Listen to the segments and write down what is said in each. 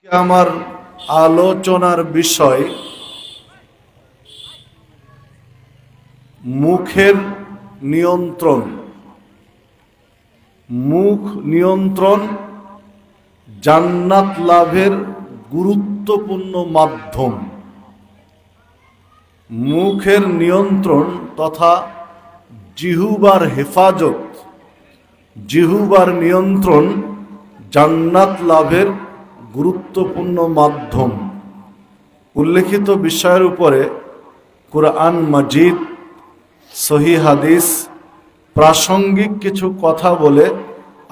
আমার আলোচনার বিষয় মুখের নিয়ন্ত্রণ। মুখ নিয়ন্ত্রণ জান্নাত লাভের গুরুত্বপূর্ণ মাধ্যম। মুখের নিয়ন্ত্রণ তথা জিহ্বার হেফাজত, জিহ্বার নিয়ন্ত্রণ জান্নাত লাভের গুরুত্বপূর্ণ মাধ্যম। উল্লেখিত বিষয়ের উপরে কুরআন মাজিদ, সহিহ হাদিস, প্রাসঙ্গিক কিছু কথা বলে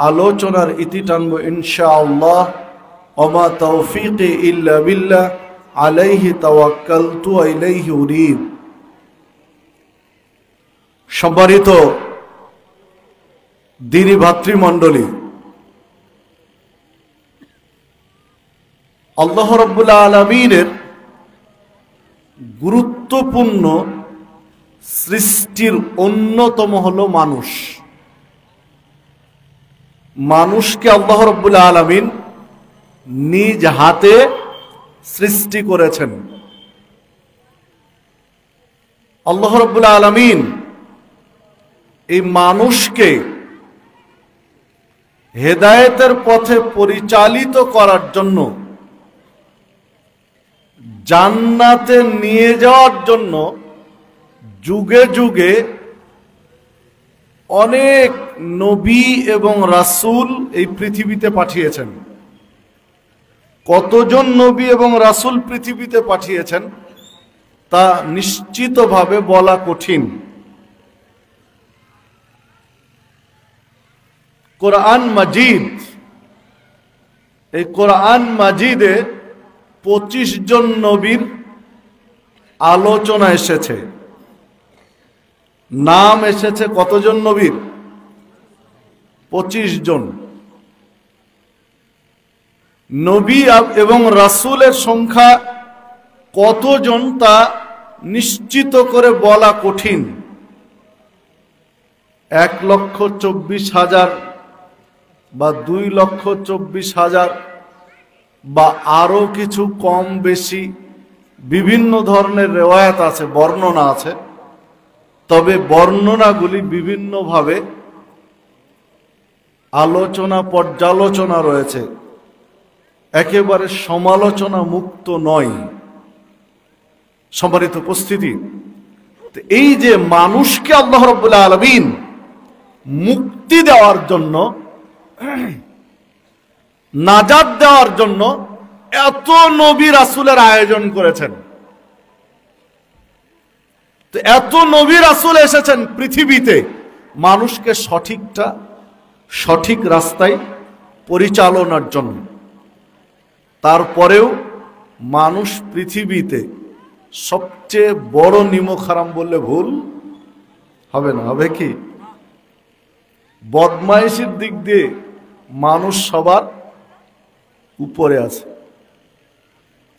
আলোচনার ইতি টানব ইনশাআল্লাহ। ওমা তাওফীকি ইল্লা বিল্লাহ, আলাইহি তাওয়াক্কালতু ওয়া ইলাইহি উনীব। সম্মানিত দ্বীনি ভাতৃমণ্ডলী, আল্লাহ রাব্বুল আলামিনের গুরুত্বপূর্ণ সৃষ্টির অন্যতম হলো মানুষ। মানুষকে আল্লাহ রাব্বুল আলামিন নিজ হাতে সৃষ্টি করেছেন। আল্লাহ রাব্বুল আলামিন এই মানুষকে হেদায়েতের পথে পরিচালিত করার জন্য, জান্নাতে নিয়ে যাওয়ার জন্য যুগে যুগে অনেক নবী এবং রাসূল এই পৃথিবীতে পাঠিয়েছেন। কতজন নবী এবং রাসূল পৃথিবীতে পাঠিয়েছেন তা নিশ্চিতভাবে বলা কঠিন। কোরআন মাজিদ, এই কোরআন মাজিদে 25 জন নবীর আলোচনা এসেছে। নাম এসেছে কতজন নবীর? 25 জন। নবী এবং রাসূলের সংখ্যা কতজন তা নিশ্চিত করে বলা কঠিন। 1,24,000 বা 2,24,000 বা আরো কিছু কম বেশি, বিভিন্ন ধরনের রেওয়ায়াত আছে, বর্ণনা আছে। তবে বর্ণনাগুলি বিভিন্নভাবে আলোচনা পর্যালোচনা রয়েছে, একেবারে সমালোচনা মুক্ত নয়। সম্মানিত উপস্থিতি, এই যে মানুষকে আল্লাহ রাব্বুল আলামিন মুক্তি দেওয়ার জন্য, নাজাত দেওয়ার জন্য এত নবী রাসূলের আয়োজন করেছেন। তো এত নবী রাসূল এসেছেন পৃথিবীতে মানুষকে সঠিক রাস্তায় পরিচালনার জন্য। তারপরেও মানুষ পৃথিবীতে সবচেয়ে বড় নিমক হারাম বললে ভুল হবে না। হবে কি? বদমাইশির দিক দিয়ে মানুষ সবার উপরে আছে।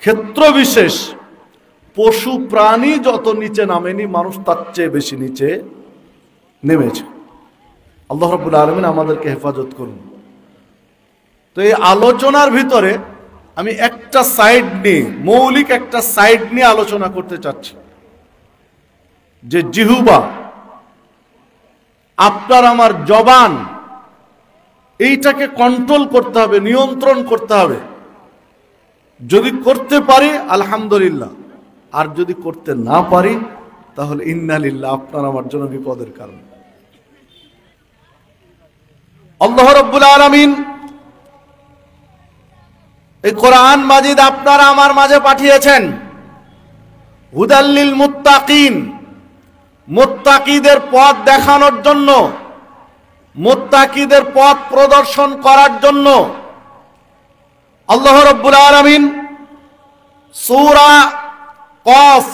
ক্ষেত্র বিশেষ পশু প্রাণী যত নিচে নামেনি, মানুষ তার চেয়ে বেশি নিচে নেমেছে। আল্লাহ রাব্বুল আলামিন আমাদেরকে হেফাজত করুন। তো এই আলোচনার ভিতরে আমি একটা সাইড নিয়ে, মৌলিক একটা সাইড নিয়ে আলোচনা করতে চাচ্ছি, যে জিহ্বা, আপনার আমার জবান, এইটাকে কন্ট্রোল করতে হবে, নিয়ন্ত্রণ করতে হবে। যদি করতে পারি আলহামদুলিল্লাহ, আর যদি করতে না পারি তাহলে ইন্না লিল্লাহ, আপনার আমার জন্য বিপদের কারণ। আল্লাহ রাব্বুল আলামিন এই কোরআন মাজিদ আপনারা আমার মাঝে পাঠিয়েছেন হুদাল্লিল মুত্তাকিন, মুত্তাকিদের পথ দেখানোর জন্য, মুত্তাকিদের পথ প্রদর্শন করার জন্য। আল্লাহ রাব্বুল আলামিন সূরা কফ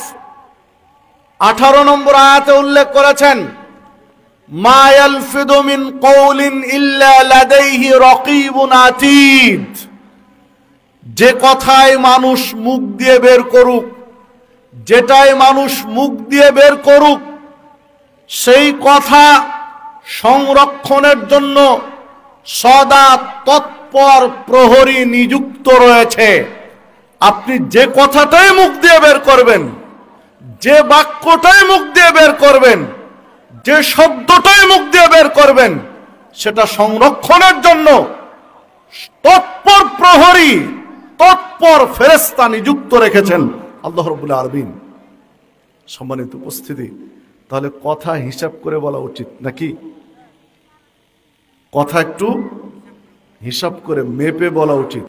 18 নম্বর আয়াতে উল্লেখ করেছেন, মা ইয়ালফিদু মিন কওলিন ইল্লা লাদাইহি রাকীবুন আতীদ। যে কথাই মানুষ মুখ দিয়ে বের করুক, যেটাই মানুষ মুখ দিয়ে বের করুক, সেই কথা সংরক্ষণের জন্য সদা তৎপর তৎপর প্রহরী নিযুক্ত রয়েছে। আপনি যে কথাটাই মুখ দিয়ে বের করবেন, যে বাক্যটাই মুখ দিয়ে বের করবেন, যে শব্দটাই মুখ দিয়ে বের করবেন, সেটা সংরক্ষণের জন্য তৎপর প্রহরী, তৎপর ফেরেশতা নিযুক্ত রেখেছেন আল্লাহ রাব্বুল আলামিন। সম্মানিত উপস্থিতি, তাহলে কথা হিসাব করে বলা উচিত নাকি? কথা একটু হিসাব করে মেপে বলা উচিত,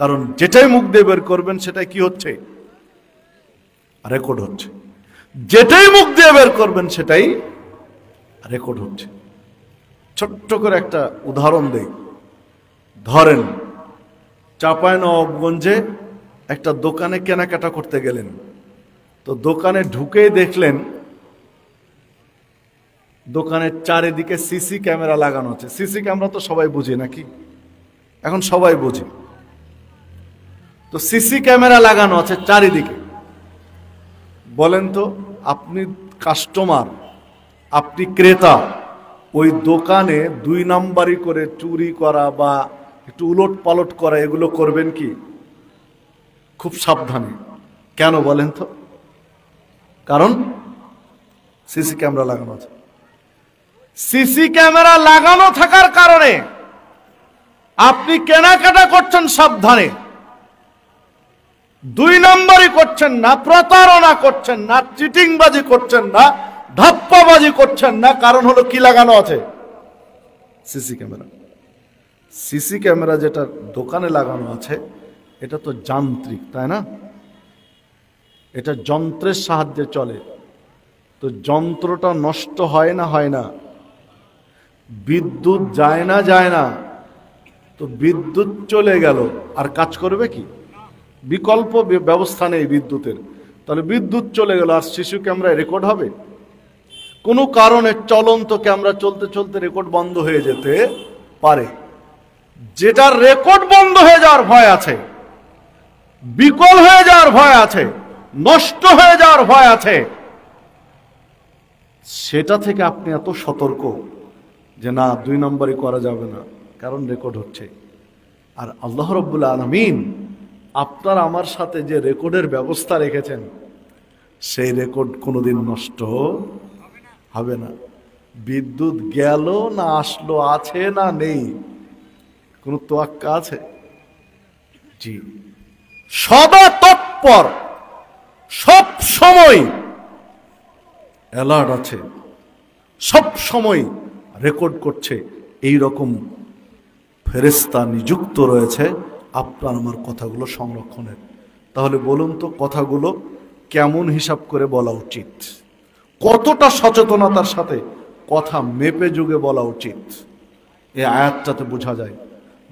কারণ যেটাই মুখ দিয়ে বের করবেন সেটাই কি হচ্ছে? রেকর্ড হচ্ছে। যেটাই মুখ দিয়ে বের করবেন সেটাই রেকর্ড হচ্ছে। ছোট্ট করে একটা উদাহরণ দেই। ধরেন চাঁপাইনবাবগঞ্জে একটা দোকানে কেনাকাটা করতে গেলেন, তো দোকানে ঢুকেই দেখলেন দোকানের চারিদিকে সিসি ক্যামেরা লাগানো আছে। সিসি ক্যামেরা তো সবাই বুঝে নাকি? এখন সবাই বুঝে। তো সিসি ক্যামেরা লাগানো আছে চারিদিকে। বলেন তো, আপনি কাস্টমার, আপনি ক্রেতা, ওই দোকানে 2 নাম্বারি করে চুরি করা বা একটু উলট পালট করা এগুলো করবেন কি? খুব সাবধানে। কেন বলেন তো? কারণ সিসি ক্যামেরা লাগানো আছে। সিসি ক্যামেরা লাগানো থাকার কারণে আপনি কেনাকাটা করছেন সাবধানে, 2 নাম্বারি করছেন না, প্রতারণা করছেন না, চিটিংবাজি করছেন না, ধাপ্পাবাজি করছেন না। কারণ হলো কি লাগানো আছে? CC camera. সিসি ক্যামেরা যেটা দোকানে লাগানো আছে এটা তো যান্ত্রিক, তাই না? এটা যন্ত্রের সাহায্যে চলে। তো যন্ত্রটা নষ্ট হয় না? হয় না। বিদ্যুৎ যায় না? যায় না। তো বিদ্যুৎ চলে গেল, আর কাজ করবে কি? বিকল্প ব্যবস্থা নেই বিদ্যুতের। তাহলে বিদ্যুৎ চলে গেল, আর সিসি ক্যামেরায় রেকর্ড হবে? কোনো কারণে চলন্ত ক্যামেরা চলতে চলতে রেকর্ড বন্ধ হয়ে যেতে পারে। যেটার রেকর্ড বন্ধ হয়ে যাওয়ার ভয় আছে, বিকল হয়ে যাওয়ার ভয় আছে, নষ্ট হয়ে যাওয়ার ভয় আছে, সেটা থেকে আপনি এত সতর্ক যে না, 2 নম্বরই করা যাবে না, কারণ রেকর্ড হচ্ছে। আর আল্লাহ রাব্বুল আলামিন আপনার আমার সাথে যে রেকর্ডের ব্যবস্থা রেখেছেন, সেই রেকর্ড কোনোদিন নষ্ট হবে না। বিদ্যুৎ গেল না আসলো, আছে না নেই, কোন তোয়াক্কা আছে? জি, সদা তৎপর, সব সময় অ্যালার্ট আছে, সব সময় রেকর্ড করছে। এই রকম ফেরেশতা নিযুক্ত রয়েছে আপনার আমার কথাগুলো সংরক্ষণের। তাহলে বলুন তো, কথাগুলো কেমন হিসাব করে বলা উচিত? কতটা সচেতনতার সাথে কথা মেপে যুগে বলা উচিত? এই আয়াতটাতে বোঝা যায়।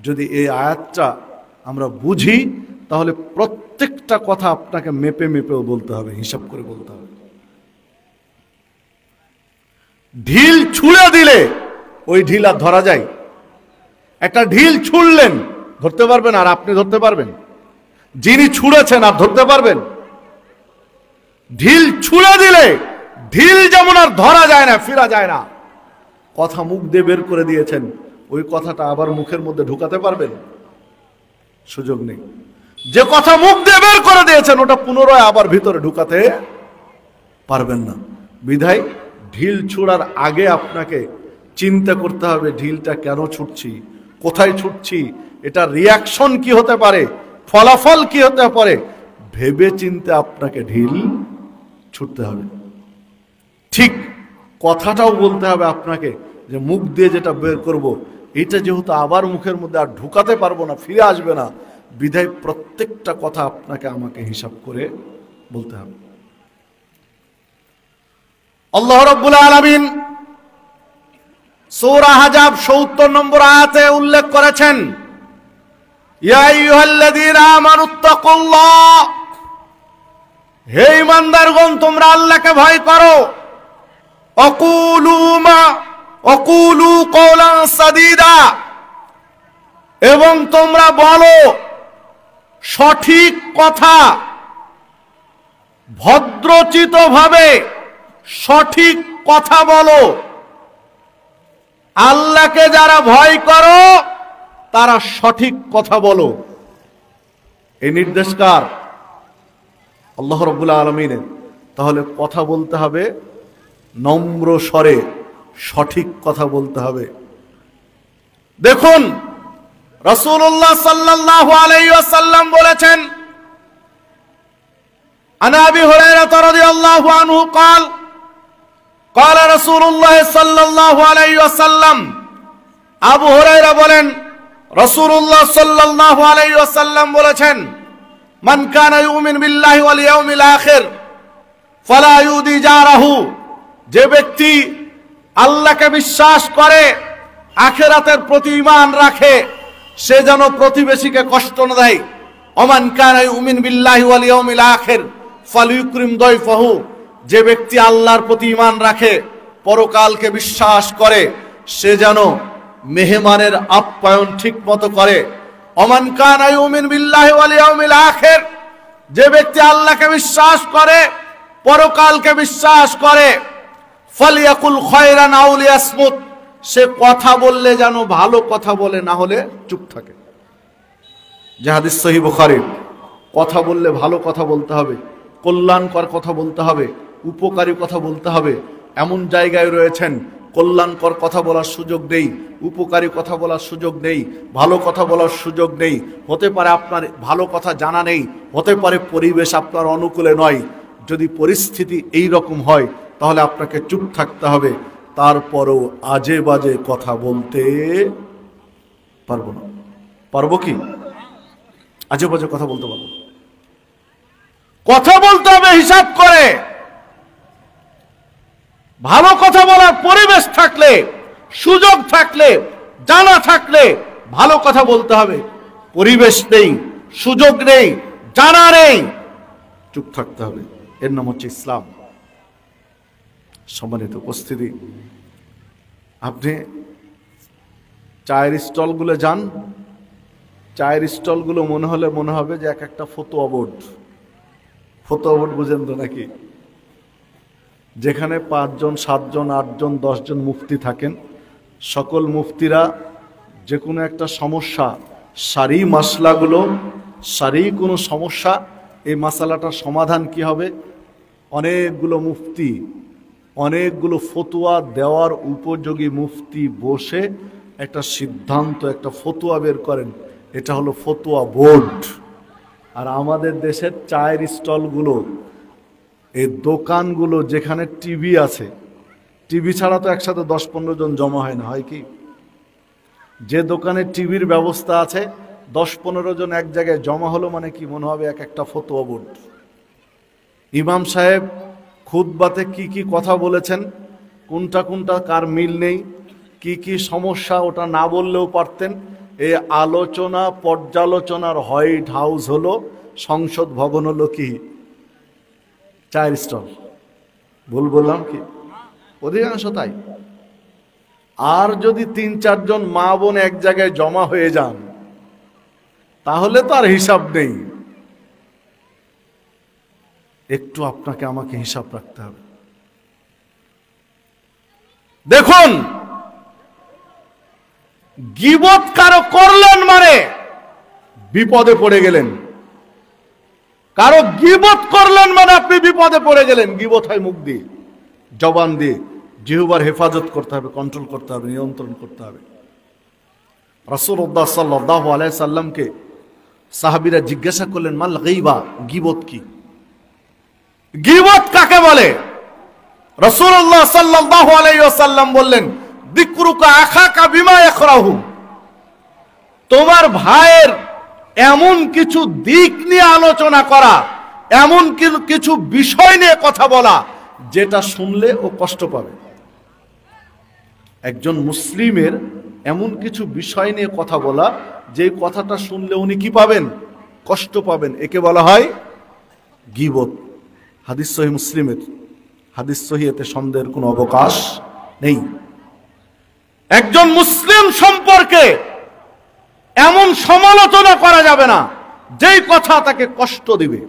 যদি এই আয়াতটা আমরা বুঝি, তাহলে প্রত্যেকটা কথা আপনাকে মেপে মেপেও বলতে হবে, হিসাব করে বলতে হবে। ঢিল ছুঁড়ে দিলে ওই ঢিল আর ধরা যায়? একটা ঢিল ছুঁড়লেন, ধরতে পারবেন? আর আপনি ধরতে পারবেন? যিনি ছুঁড়েছেন আর ধরতে পারবেন? ঢিল ছুঁড়ে দিলে ঢিল যেমন আর ধরা যায় না, ফেরা যায় না। কথা মুখ দিয়ে বের করে দিয়েছেন, ওই কথাটা আবার মুখের মধ্যে ঢুকাতে পারবেন? সুযোগ নেই। যে কথা মুখ দিয়ে বের করে দিয়েছেন ওটা পুনরায় আবার ভিতরে ঢুকাতে পারবেন না। বিধায় ঢিল ছুঁড়ার আগে আপনাকে চিন্তা করতে হবে, ঢিলটা কেন ছুটছি, কোথায় ছুটছি, এটা রিয়াকশন কি হতে পারে, ফলাফল কি হতে পারে, ভেবে চিন্তে আপনাকে ঢিল ছুটতে হবে। ঠিক কথাটাও বলতে হবে আপনাকে, যে মুখ দিয়ে যেটা বের করব, এটা যেহেতু আবার মুখের মধ্যে আর ঢুকাতে পারবো না, ফিরে আসবে না, বিধায় প্রত্যেকটা কথা আপনাকে আমাকে হিসাব করে বলতে হবে। আল্লাহ রাব্বুল আলামিন সূরা আহজাব ৭০ নম্বর আয়াতে উল্লেখ করেছেন, ইয়া আইয়ুহাল্লাযীনা আমানুত্তাকুল্লাহ, হে ঈমানদারগণ তোমরা আল্লাহকে ভয় করো, অকুলু কওলান সাদীদা, এবং তোমরা বলো সঠিক কথা, ভদ্রচিতভাবে সঠিক কথা বলো। আল্লাহকে যারা ভয় করো তারা সঠিক কথা বলো। এই নির্দেশ কার? আল্লাহ রাব্বুল আলামিনের। তাহলে কথা বলতে হবে নম্র স্বরে, সঠিক কথা বলতে হবে। দেখুন রাসূলুল্লাহ সাল্লাল্লাহু আলাইহি ওয়াসাল্লাম বলেছেন, আন আবি হুরায়রা রাদিয়াল্লাহু আনহু قال قال رسول الله সাল্লাল্লাহু আলাইহি ওয়াসাল্লাম, আবু হুরায়রা বলেন রাসূলুল্লাহ সাল্লাল্লাহু আলাইহি ওয়াসাল্লাম বলেছেন, মান কানা ইউমিন বিল্লাহি ওয়াল ইয়াউমিল আখির ফালা ইউদি জারাহু, যে ব্যক্তি আল্লাহকে বিশ্বাস করে, আখিরাতের প্রতি ঈমান রাখে, সে যেন প্রতিবেশীকে কষ্ট না দেয়। ওমান কানা ইউমিন বিল্লাহি ওয়াল ইয়াউমিল আখির ফালইউকরিম দাইফাহু, যে ব্যক্তি আল্লাহর প্রতি ঈমান রাখে, পরকালকে বিশ্বাস করে, সে যেন মেহমানের আপ্যায়ন ঠিকমতো করে। ওমান কানা ইউমিন বিল্লাহি ওয়াল ইয়াউমিল আখির, যে ব্যক্তি আল্লাহকে বিশ্বাস করে, পরকালকে বিশ্বাস করে, ফালিয়াকুল খায়রান আও লিয়াসমুত, সে কথা বললে যেন ভালো কথা বলে, না হলে চুপ থাকে। যে হাদিস সহিহ বুখারী, কথা বললে ভালো কথা বলতে হবে, কল্যাণকর কথা বলতে হবে, উপকারী কথা বলতে হবে। এমন জায়গায় রয়েছেন কল্যাণকর কথা বলার সুযোগ নেই, উপকারী কথা বলার সুযোগ নেই, ভালো কথা বলার সুযোগ নেই। হতে পারে আপনার ভালো কথা জানা নেই, হতে পারে পরিবেশ আপনার অনুকূলে নয়। যদি পরিস্থিতি এই রকম হয় তাহলে আপনাকে চুপ থাকতে হবে। তারপরও আজে বাজে কথা বলতে পারবো না। পারবো কি? আজে বাজে কথা বলতে পারবো? কথা বলতে হবে হিসাব করে। ভালো কথা বলার পরিবেশ থাকলে, সুযোগ থাকলে, জানা থাকলে ভালো কথা বলতে হবে। পরিবেশ নেই, সুযোগ নেই, জানা নেই, চুপ থাকতে হবে। এর নাম হচ্ছে ইসলাম। সম্মানিত উপস্থিতি, আপনি চায়ের স্টলগুলো যান, চায়ের স্টলগুলো মনে হবে যে এক একটা ফতোয়া বোর্ড। ফতোয়া বোর্ড বুঝেন তো নাকি? যেখানে 5 জন 7 জন 8 জন 10 জন মুফতি থাকেন, সকল মুফতিরা যে কোনো একটা সমস্যা, সারি মাসলাগুলো, সারি কোনো সমস্যা, এই মাসালাটার সমাধান কি হবে, অনেকগুলো মুফতি, অনেকগুলো ফতোয়া দেওয়ার উপযোগী মুফতি বসে একটা সিদ্ধান্ত, একটা ফতোয়া বের করেন। এটা হলো ফতোয়া বোর্ড। আর আমাদের দেশের চায়ের স্টলগুলো, এই দোকানগুলো যেখানে টিভি আছে, টিভি ছাড়া তো একসাথে 10-15 জন জমা হয় না, হয় কি? যে দোকানে টিভির ব্যবস্থা আছে 10-15 জন এক জায়গায় জমা হলো মানে কি মনে হবে এক একটা ফতোয়া বোর্ড। ইমাম সাহেব খুতবাতে কি কি কথা বলেছেন, কোনটা কোনটা কার মিল নেই, কি কি সমস্যা, ওটা না বললেও পারতেন। এই আলোচনা পর্যালোচনার হোয়াইট হাউস হলো, সংসদ ভবন হলো কি চায়ের স্টল। বললাম কি? অধিকাংশ তাই। আর যদি 3-4 জন মা বোন এক জায়গায় জমা হয়ে যান তাহলে তো আর হিসাব নেই। একটু আপনাকে আমাকে হিসাব রাখতে হবে। দেখুন, গীবত কারো করলেন মানে বিপদে পড়ে গেলেন। কারো গীবত করলেন মানে আপনি বিপদে পড়ে গেলেন। গীবত হয় মুখ দিয়ে, জবান দিয়ে। জিহ্বার হেফাজত করতে হবে, কন্ট্রোল করতে হবে, নিয়ন্ত্রণ করতে হবে। রাসূলুল্লাহ সাল্লাল্লাহু আলাইহি সাল্লামকে সাহাবীরা জিজ্ঞাসা করলেন, মাল গীবা, গীবত কি? গীবত কাকে বলে? রাসূলুল্লাহ সাল্লাল্লাহু আলাইহি ওয়াসাল্লাম বললেন, যিকরুকা আখাকা বিমা ইয়াকরাহু, তোমার ভাইয়ের এমন কিছু দিক নিয়ে আলোচনা করা, এমন কিছু বিষয় নিয়ে কথা বলা যেটা শুনলে ও কষ্ট পাবে। একজন মুসলিমের এমন কিছু বিষয় নিয়ে কথা বলা যে কথাটা শুনলে উনি কি পাবেন? কষ্ট পাবেন। একে বলা হয় গীবত। হাদিস সহিহ মুসলিমের, হাদিস সহিহ, এতে সন্দেহের কোনো অবকাশ নেই। একজন মুসলিম সম্পর্কে এমন সমালোচনা করা যাবে না যেই কথা তাকে কষ্ট দিবে,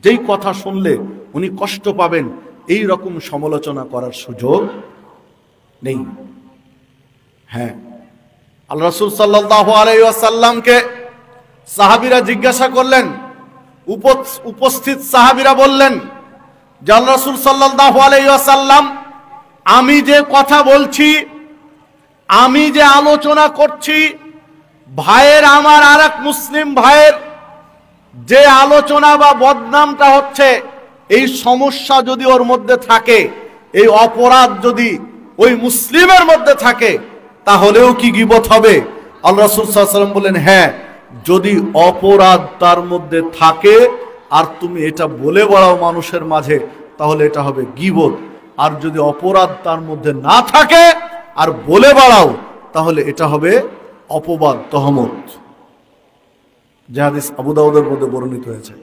যেই কথা শুনলে উনি কষ্ট পাবেন, এই রকম সমালোচনা করার সুযোগ নেই। হ্যাঁ, আল্লাহ রাসূল সাল্লাল্লাহু আলাইহি ওয়াসাল্লামকে সাহাবীরা জিজ্ঞাসা করলেন, উপস্থিত সাহাবীরা বললেন যে আল্লাহ রাসূল সাল্লাল্লাহু আলাইহি ওয়াসাল্লাম, আমি যে কথা বলছি, আমি যে আলোচনা করছি, ভাইয়ের আমার আরেক মুসলিম ভাইয়ের যে আলোচনা বা বদনামটা হচ্ছে, এই সমস্যা যদি ওর মধ্যে থাকে, এই অপরাধ যদি ওই মুসলিমের মধ্যে থাকে, তাহলেও কি গীবত হবে? আল্লাহ রাসূল সাল্লাল্লাহু আলাইহি ওয়াসাল্লাম বলেন, হ্যাঁ, যদি অপরাধ তার মধ্যে থাকে আর তুমি এটা বলে বেড়াও মানুষের মাঝে, তাহলে এটা হবে গীবত। আর যদি অপরাধ তার মধ্যে না থাকে আর বলে বেড়াও, তাহলে এটা হবে অপবাদ, তহমত। যে হাদিস আবু দাউদের মধ্যে বর্ণিত হয়েছে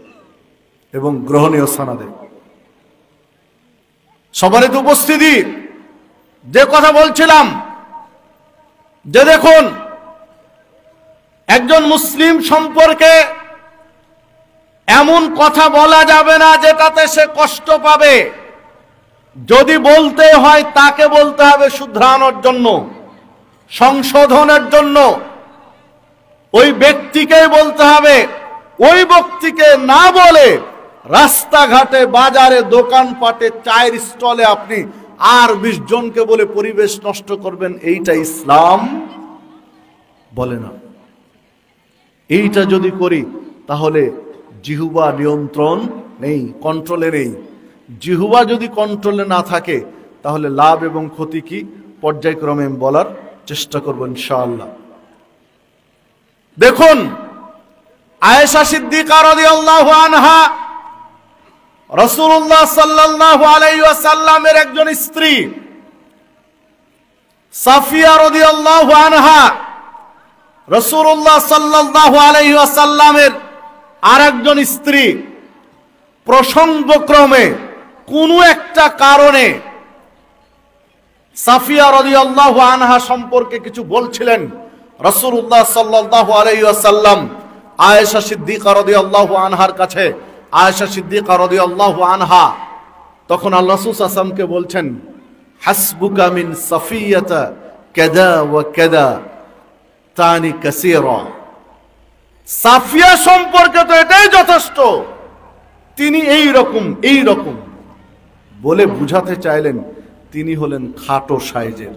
এবং গ্রহণীয় সনদে। সম্মানিত উপস্থিতি, যে কথা বলছিলাম যে দেখুন, একজন মুসলিম সম্পর্কে এমন কথা বলা যাবে না যেটাতে সে কষ্ট পাবে। যদি বলতে হয় তাকে বলতে হবে শুধরানোর জন্য, সংশোধনের জন্য। ওই ব্যক্তিকেই বলতে হবে। ওই ব্যক্তিকে না বলে রাস্তাঘাটে, বাজারে, দোকানপাটে, চায়ের স্টলে আপনি আর 20 জনকে বলে পরিবেশ নষ্ট করবেন, এইটা ইসলাম বলে না। এইটা যদি করি তাহলে জিহ্বা নিয়ন্ত্রণ নেই, কন্ট্রোলে নেই। জিহ্বা যদি কন্ট্রোলে না থাকে তাহলে লাভ এবং ক্ষতি কি পর্যায়ক্রমে বলার চেষ্টা করব ইনশাআল্লাহ। দেখুন, আয়েশা সিদ্দিকা রাদিয়াল্লাহু আনহা রাসূলুল্লাহ সাল্লাল্লাহু আলাইহি ওয়াসাল্লামের একজন স্ত্রী। সাফিয়া রাদিয়াল্লাহু আনহা রাসূলুল্লাহ সাল্লাল্লাহু আলাইহি ওয়াসাল্লামের আরেকজন স্ত্রী। প্রসঙ্গক্রমে কোনো একটা কারণে সাফিয়া রাদিয়াল্লাহু আনহা সম্পর্কে কিছু বলছিলেন রাসূলুল্লাহ সাল্লাল্লাহু আলাইহি ওয়াসাল্লাম আয়েশা সিদ্দিকা রাদিয়াল্লাহু আনহার কাছে। আয়েশা সিদ্দিকা রাদিয়াল্লাহু আনহা তখন আল্লাহ রাসূল সাল্লাল্লাহু আলাইহি ওয়াসাল্লামকে বলছেন, হাসবুকা মিন সাফিয়াতা কাযা ওয়া কাযা তানি কাসীরা। সাফিয়া সম্পর্কে তো এটাই যথেষ্ট, তিনি এই রকম বলে বুঝাতে চাইলেন তিনি হলেন খাটো সাইজের,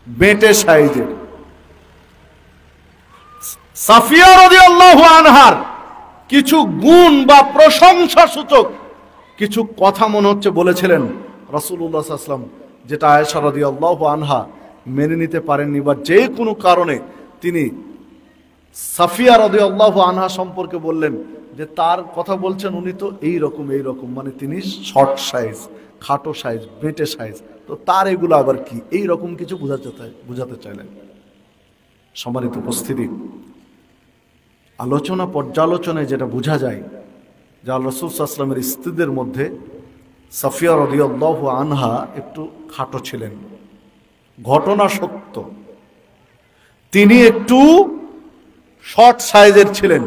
বেঁটে সাইজের। সাফিয়া রাদিয়াল্লাহু আনহার কিছু গুণ বা প্রশংসা সূচক কিছু কথা মনে হচ্ছে বলেছিলেন রাসূলুল্লাহ সাল্লাল্লাহু আলাইহি ওয়াসাল্লাম, যেটা আয়েশা রাদিয়াল্লাহু আনহা মেনে নিতে পারেননি, বা যে কোনো কারণে তিনি সাফিয়া রাদিয়াল্লাহু আনহা সম্পর্কে বললেন যে তার কথা বলছেন উনি তো এই রকম, মানে তিনি শর্ট সাইজ, খাটো সাইজ, বেঁটে সাইজ, তো তার এগুলো আবার কি, এই রকম কিছু বুঝাতে চাইলেন। সম্মানিত উপস্থিতি, আলোচনা পর্যালোচনায় যেটা বোঝা যায় যে আল্লাহ রাসূল সাল্লাল্লাহু আলাইহি ওয়াসাল্লামের স্ত্রীদের মধ্যে সাফিয়া রাদিয়াল্লাহু আনহা একটু খাটো ছিলেন। ঘটনা সত্য, তিনি একটু শর্ট সাইজের ছিলেন,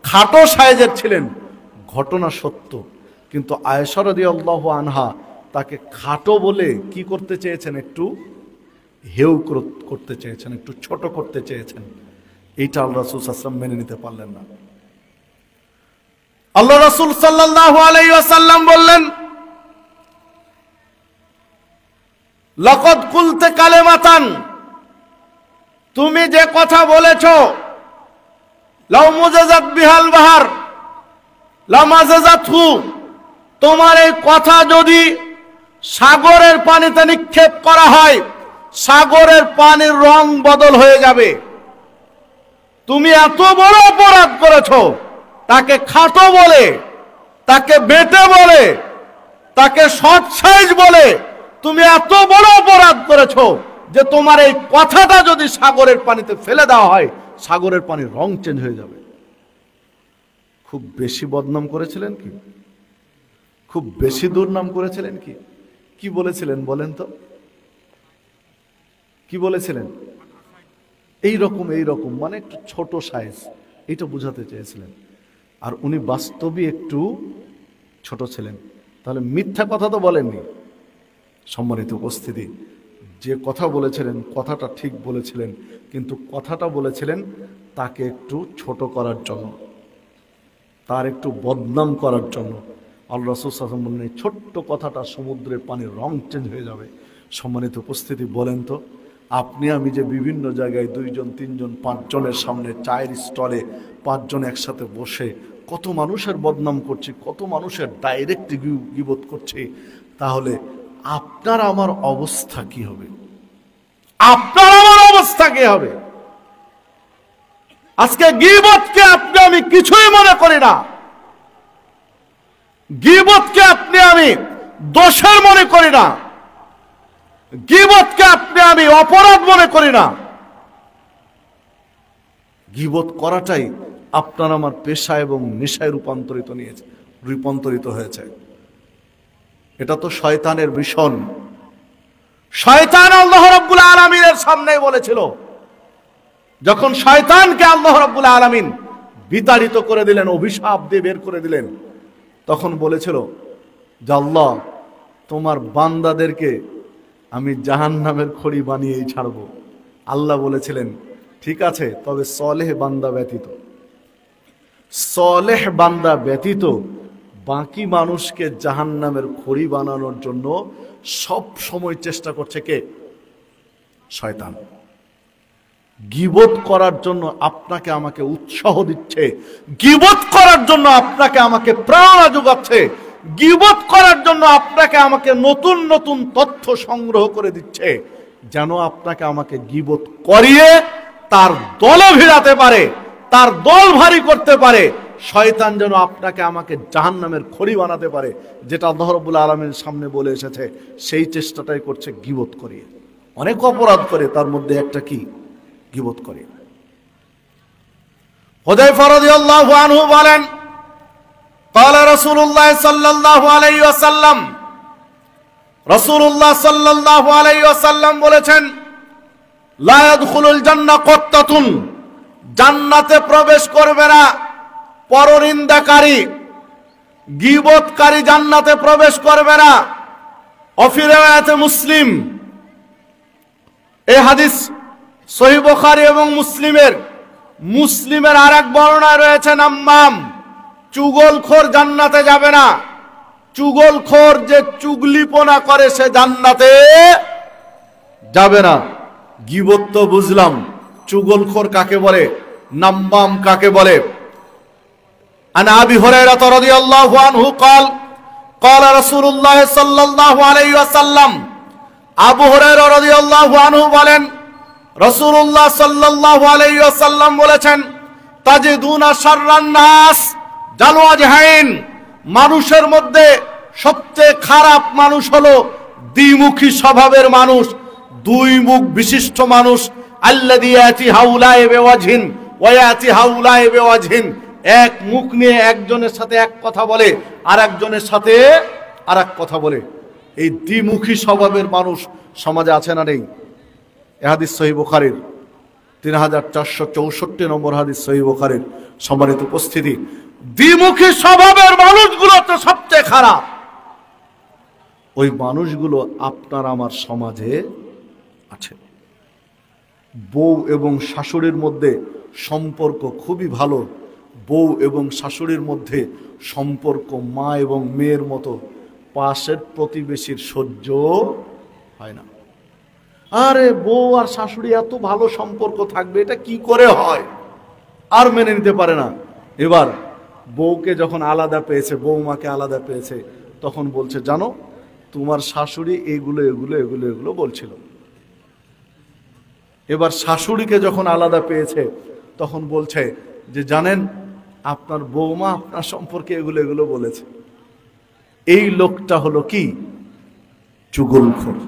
খাটো সাইজের ছিলেন, ঘটনা সত্য। কিন্তু আয়েশা রাদিয়াল্লাহু আনহা তাকে খাটো বলে কি করতে চেয়েছেন, একটু হেউ করতে চেয়েছেন, একটু ছোট করতে চেয়েছেন। এইটা আল্লাহ রাসূল সাল্লাল্লাহু আলাইহি ওয়াসাল্লাম মেনে নিতে পারলেন না। আল্লাহ রাসূল সাল্লাল্লাহু আলাইহি ওয়াসাল্লাম বললেন, লাকাদ কুলতে কালিমাতান, তুমি যে কথা বলেছো, লাউ মুজাজাত বিহাল বাহার লামাজাজাতহু, তোমার এই কথা যদি সাগরের পানিতে নিক্ষেপ করা হয়, সাগরের পানির রং বদল হয়ে যাবে। তুমি এত বড় অপরাধ করেছো, তাকে খাটো বলে, তাকে বেঁটে বলে, তাকে শর্ট সাইজ বলে তুমি এত বড় অপরাধ করেছো যে তোমার এই কথাটা যদি সাগরের পানিতে ফেলে দেওয়া হয়, সাগরের পানির রং চেঞ্জ হয়ে যাবে। খুব বেশি বদনাম করেছিলেন কি? খুব বেশি দুর্নাম করেছিলেন কি? কি বলেছিলেন বলেন তো? কি বলেছিলেন? এই রকম মানে একটু ছোট সাইজ, এটা বুঝাতে চেয়েছিলেন। আর উনি বাস্তবে একটু ছোট ছিলেন, তাহলে মিথ্যা কথা তো বলেননি। সম্মানিত উপস্থিতি, যে কথা বলেছিলেন কথাটা ঠিক বলেছিলেন, কিন্তু কথাটা বলেছিলেন তাকে একটু ছোট করার জন্য, তার একটু বদনাম করার জন্য। আল্লাহ রাসূল সাল্লাল্লাহু আলাইহি ওয়াসাল্লাম বললেন, ছোট্ট কথাটা সমুদ্রের পানির রং চেঞ্জ হয়ে যাবে। সম্মানিত উপস্থিতি, বলেন তো আপনি আমি যে বিভিন্ন জায়গায় 2 জন 3 জন 5 জনের সামনে চায়ের স্টলে 5 জন একসাথে বসে কত মানুষের বদনাম করছি, কত মানুষের ডাইরেক্ট গীবত করছি, তাহলে আপনার আমার অবস্থা কি হবে? আপনার আমার অবস্থা কি হবে? আজকে গীবতকে আপনি আমি কিছুই মনে করি না, গীবতকে আপনি আমি দোষের মনে করি না, গীবতকে আপনি আমি অপরাধ মনে করি না। গীবত করাটাই আপনার আমার পেশা এবং নেশায় রূপান্তরিত হয়েছে। এটা তো শয়তানের মিশন। শয়তান আল্লাহ রাব্বুল আলামিনের সামনে বলেছিল, যখন শয়তানকে আল্লাহ রাব্বুল আলামিন বিতাড়িত করে দিলেন, অভিশাপ দিয়ে বের করে দিলেন, তখন বলেছিল যে আল্লাহ তোমার বান্দাদেরকে আমি জাহান্নামের খড়ি বানিয়েই ছাড়বো। আল্লাহ বলেছিলেন ঠিক আছে, তবে সলেহ বান্দা ব্যতীত বাকি মানুষকে জাহান্নামের খড়ি বানানোর জন্য সব সময় চেষ্টা করছে কে? শয়তান। গীবত করার জন্য আপনাকে আমাকে উৎসাহ দিচ্ছে, গীবত করার জন্য আপনাকে আমাকে প্রেরণা যোগাচ্ছে, গীবত করার জন্য আপনাকে আমাকে নতুন নতুন তথ্য সংগ্রহ করে দিচ্ছে, যেন আপনাকে আমাকে গীবত করিয়ে তার দলে ভিড়াতে পারে, তার দল ভারী করতে পারে। শয়তান যেন আপনাকে আমাকে জাহান্নামের খড়ি বানাতে পারে, যেটা আল্লাহ রাব্বুল আলামিনের সামনে বলে এসেছে, সেই চেষ্টাটাই করছে গীবত করিয়ে। অনেক অপরাধ করে, তার মধ্যে একটা কি? গীবত করে। হুযায়ফা রাদিয়াল্লাহু আনহু বলেন, قال رسول الله صلى الله عليه وسلم, রাসূলুল্লাহ সাল্লাল্লাহু আলাইহি ওয়াসাল্লাম বলেছেন, লা ইয়াদখুলুল জান্নাহ ক্বাত্তাতুন, জান্নাতে প্রবেশ করবে না পরনিন্দাকারী, গীবতকারী জান্নাতে প্রবেশ করবে না। ফি রিওয়ায়াতে মুসলিম, এই হাদিস সহিহ বুখারী এবং মুসলিমের আরেক বর্ণনা রয়েছে, নাম্মাম, চুগলখোর জান্নাতে যাবে না। চুগলখোর যে চুগলিপনা করে সে জান্নাতে যাবে না। গীবত তো বুঝলাম, চুগলখোর কাকে বলে, নাম্মাম কাকে বলে? আন আবি হুরায়রা রাদিয়াল্লাহু আনহু قال قال رسول الله صلى الله عليه وسلم, আবু হুরায়রা রাদিয়াল্লাহু আনহু বলেন, রাসূলুল্লাহ সাল্লাল্লাহু আলাইহি ওয়াসাল্লাম বলেছেন, তাজিদুনা শাররান নাস জালওয়াজহাইন, মানুষের মধ্যে সবচেয়ে খারাপ মানুষ হলো দ্বিমুখী স্বভাবের মানুষ, 2 মুখ বিশিষ্ট মানুষ। আল্লাযী ইয়াতি হাউলাই বিওয়াজহিন ওয়া ইয়াতি হাউলাই বিওয়াজহিন, এক মুখ নিয়ে একজনের সাথে এক কথা বলে, আর একজনের সাথে আরেক কথা বলে। এই দ্বিমুখী স্বভাবের মানুষ সমাজে আছে না নেই? এই হাদিস সহিহ বুখারীর 3464 নম্বর হাদিস সহিহ বুখারীর। সম্মানিত উপস্থিতি, দ্বিমুখী স্বভাবের মানুষগুলো তো সবচেয়ে খারাপ। ওই মানুষগুলো আপনার আমার সমাজে আছে। বউ এবং শাশুড়ির মধ্যে সম্পর্ক খুবই ভালো, বউ এবং শাশুড়ির মধ্যে সম্পর্ক মা এবং মেয়ের মতো, পাশের প্রতিবেশীর সহ্য হয় না। আরে বউ আর শাশুড়ি এত ভালো সম্পর্ক থাকবে, এটা কি করে হয়? আর মেনে নিতে পারে না। এবার বউকে যখন আলাদা পেয়েছে, বৌমাকে আলাদা পেয়েছে, তখন বলছে জানো তোমার শাশুড়ি এগুলো এগুলো এগুলো এগুলো বলছিল। এবার শাশুড়িকে যখন আলাদা পেয়েছে তখন বলছে যে জানেন আপনার বৌমা আপনার সম্পর্কে এগুলো এগুলো বলেছে। এই লোকটা হলো কি? চুগলখোর।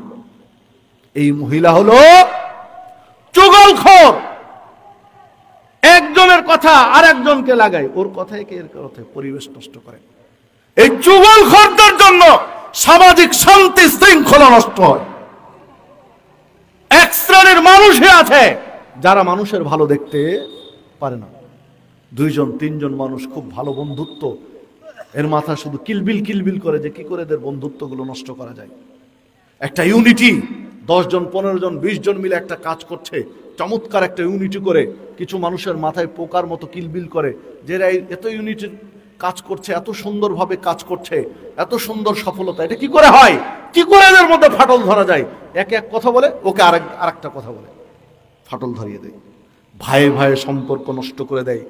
এই মহিলা হলো চুগলখোর। একজনের কথা আর একজনকে লাগায়, ওর কথায় কে এর কথায় পরিবেশ নষ্ট করে। এই চুগলখোরদের জন্য সামাজিক শান্তি শৃঙ্খলা নষ্ট হয়। এক শ্রেণীর মানুষই আছে যারা মানুষের ভালো দেখতে পারে না। 2 জন 3 জন মানুষ খুব ভালো বন্ধুত্ব, এর মাথা শুধু কিলবিল কিলবিল করে যে কি করে এদের বন্ধুত্বগুলো নষ্ট করা যায়। একটা ইউনিটি, 10 জন 15 জন 20 জন মিলে একটা কাজ করছে, চমৎকার একটা ইউনিটি করে। কিছু মানুষের মাথায় পোকার মতো কিলবিল করে যে এরা এত ইউনিটির কাজ করছে, এত সুন্দরভাবে কাজ করছে, এত সুন্দর সফলতা, এটা কি করে হয়, কি করে এদের মধ্যে ফাটল ধরা যায়। একে এক কথা বলে, ওকে আরেকটা কথা বলে, ফাটল ধরিয়ে দেয়। ভাইয়ে ভাইয়ে সম্পর্ক নষ্ট করে দেয়,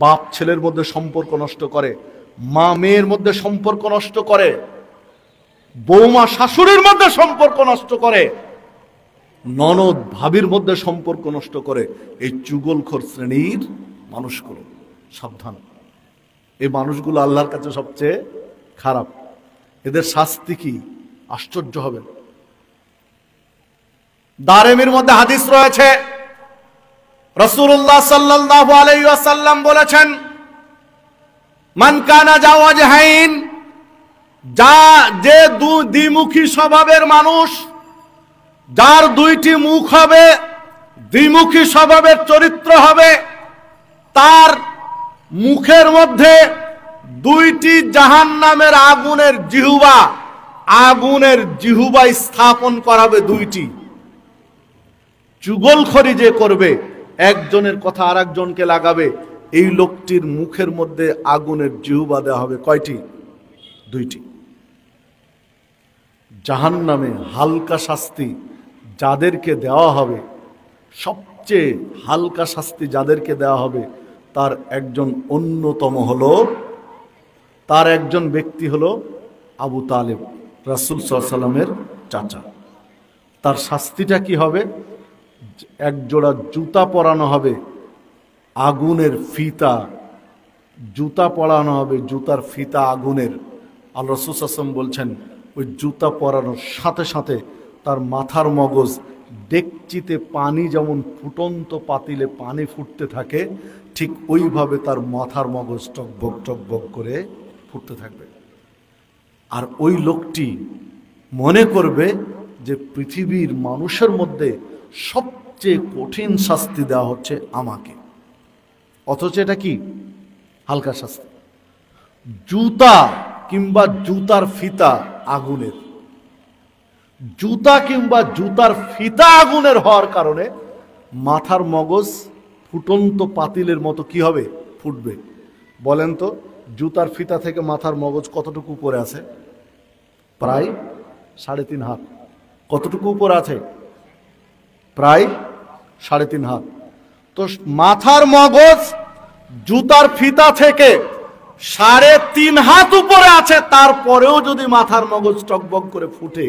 বাপ ছেলের মধ্যে সম্পর্ক নষ্ট করে, মা মেয়ের মধ্যে সম্পর্ক নষ্ট করে, বৌমা শাশুড়ির মধ্যে সম্পর্ক নষ্ট করে, ননদ ভাবির মধ্যে সম্পর্ক নষ্ট করে। এই চুগলখোর শ্রেণীর মানুষগুলো সাবধান, এই মানুষগুলো আল্লাহর কাছে সবচেয়ে খারাপ। এদের শাস্তি কি, আশ্চর্য হবেন। দারেমির মধ্যে হাদিস রয়েছে, রাসূলুল্লাহ সাল্লাল্লাহু আলাইহি ওয়াসাল্লাম বলেছেন, মান কানা জাওয়াজহাইন, যে দ্বিমুখী স্বভাবের মানুষ, যার দুইটি মুখ হবে, দ্বিমুখী স্বভাবের চরিত্র হবে, তার মুখের মধ্যে দুইটি জাহান্নামের আগুনের জিহ্বা স্থাপন করাবে দুইটি। চুগলখড়ি যে করবে, একজনের কথা আরেকজনকে লাগাবে, এই লোকটির মুখের মধ্যে আগুনের জিহ্বা দেওয়া হবে কয়টি? দুইটি। জাহান্নামে হালকা শাস্তি যাদেরকে দেওয়া হবে, সবচেয়ে হালকা শাস্তি যাদেরকে দেওয়া হবে, তার একজন অন্যতম হলো, তার একজন ব্যক্তি হলো আবু তালেব, রাসূল সাল্লাল্লাহু আলাইহি ওয়াসাল্লামের চাচা। তার শাস্তিটা কি হবে? এক জোড়া জুতা পরানো হবে, আগুনের ফিতা, জুতা পরানো হবে, জুতার ফিতা আগুনের। আল্লাহ রাসূল সাল্লাল্লাহু আলাইহি ওয়াসাল্লাম বলছেন, ওই জুতা পরানোর সাথে সাথে তার মাথার মগজ, ডেকচিতে পানি যেমন ফুটন্ত পাতিলে পানি ফুটতে থাকে, ঠিক ওইভাবে তার মাথার মগজ টকবক টকবক করে ফুটতে থাকবে। আর ওই লোকটি মনে করবে যে পৃথিবীর মানুষের মধ্যে সবচেয়ে কঠিন শাস্তি দেওয়া হচ্ছে আমাকে, অথচ এটা কি হালকা শাস্তি। জুতা কিংবা জুতার ফিতা আগুনের, জুতা কিংবা জুতার ফিতা আগুনের হওয়ার কারণে মাথার মগজ ফুটন্ত পাতিলের মতো কি হবে? ফুটবে। বলেন তো, জুতার ফিতা থেকে মাথার মগজ কতটুকু উপরে আছে? প্রায় 3.5 হাত। কতটুকু উপরে আছে? প্রায় 3.5 হাত। তো মাথার মগজ জুতার ফিতা থেকে 3.5 হাত উপরে আছে, তারপরেও যদি মাথার মগজ টকবক করে ফুটে,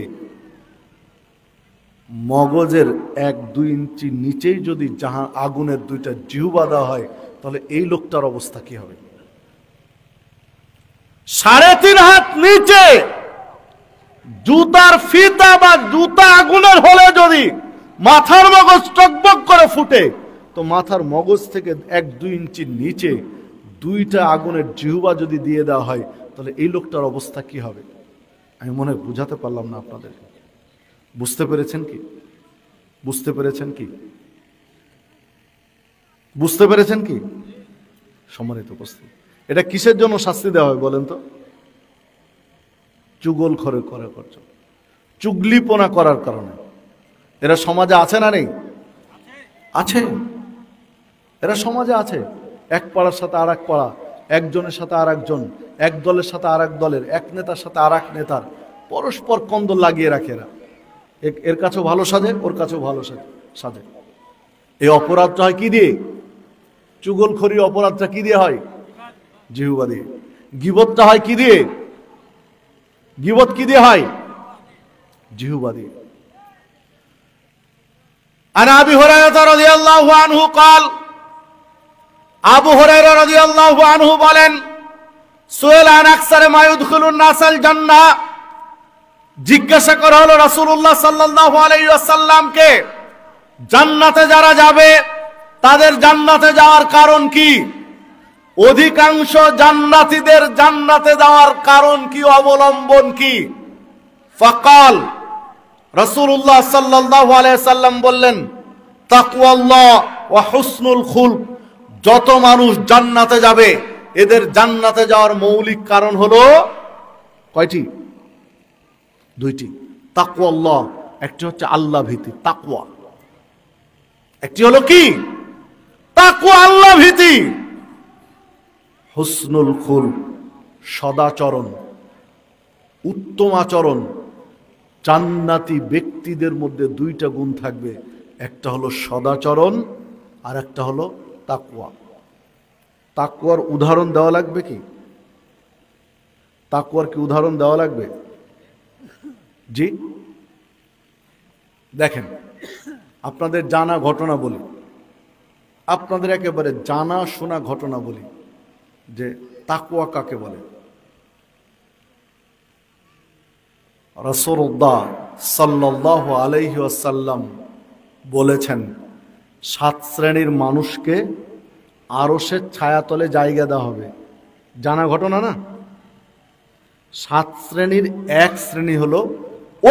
মগজের 1-2 ইঞ্চি নিচেই যদি আগুনের দুইটা জিহ্বা দেওয়া হয়, তাহলে এই লোকটার অবস্থা কি হবে? 3.5 হাত নিচে জুতার ফিতা বা জুতা আগুনের হলে যদি মাথার মগজ টকবক করে ফুটে, তো মাথার মগজ থেকে 1-2 ইঞ্চি নিচে দুইটা আগুনের জিহ্বা যদি দিয়ে দেওয়া হয়, তাহলে এই লোকটার অবস্থা কি হবে? আমি মনে হয় বুঝাতে পারলাম না আপনাদের। বুঝতে পেরেছেন কি? বুঝতে পেরেছেন কি? বুঝতে পেরেছেন কি? সম্মানিত উপস্থিতি, এটা কিসের জন্য শাস্তি দেওয়া হয় বলেন তো? চুগলখড়ি করার জন্য, চুগলিপনা করার কারণে। এরা সমাজে আছে না নেই? আছে। এরা সমাজে আছে। এক পাড়ার সাথে আর এক পাড়া, একজনের সাথে আর একজন, এক দলের সাথে আর এক দলের, এক নেতার সাথে আর এক নেতার পরস্পর কন্দল লাগিয়ে রাখে। এরা এর কাছেও ভালো সাজে, ওর কাছেও ভালো সাজে। এই অপরাধটা হয় কি দিয়ে? চুগলখড়ি অপরাধটা কি দিয়ে হয়? জিহ্বা দিয়ে। গীবতটা হয় কি দিয়ে? গীবত কি দিয়ে হয়? জিহ্বা দিয়ে। আন আবি হুরায়রা রাদিয়াল্লাহু আনহু قال, আবু হুরায়রা রাদিয়াল্লাহু আনহু বলেন, সুয়েলা আন আকসারে মা ইউদখিলুন নাসাল জান্নাহ, জিজ্ঞাসা করা হলো রাসূলুল্লাহ সাল্লাল্লাহু আলাইহি ওয়াসাল্লামকে, জান্নাতে যারা যাবে তাদের জান্নাতে যাওয়ার কারণ কি? অধিকাংশ জান্নাতীদের জান্নাতে যাওয়ার কারণ কি, অবলম্বন কি? ফাকাল, রাসূলুল্লাহ সাল্লাল্লাহু আলাইহি ওয়াসাল্লাম বললেন, তাকওয়াল্লাহ ওয়া হুসনুল খুলক। যত মানুষ জান্নাতে যাবে, এদের জান্নাতে যাওয়ার মৌলিক কারণ হলো কয়টি? 2টি। তাকওয়াল্লাহ, একটি হচ্ছে আল্লাহ ভীতি, তাকওয়া। একটি হলো কি? তাকওয়া, আল্লাহ ভীতি। হুসনুল খুলক, সদাচরণ, উত্তম আচরণ। জান্নাতি ব্যক্তিদের মধ্যে দুইটা গুণ থাকবে, একটা হলো সদাচরণ আর একটা হলো তাকওয়া। তাকওয়ার উদাহরণ দেওয়া লাগবে কি? তাকওয়ার কি উদাহরণ দেওয়া লাগবে? জি, দেখেন, আপনাদের জানা ঘটনা বলি, আপনাদের একেবারে জানা শোনা ঘটনা বলি যে তাকওয়া কাকে বলে। রাসূলুল্লাহ সাল্লাল্লাহু আলাইহি ওয়াসাল্লাম বলেছেন, 7 শ্রেণীর মানুষকে আরশের ছায়াতলে জায়গা দেওয়া হবে। জানা ঘটনা না? 7 শ্রেণীর এক শ্রেণী হলো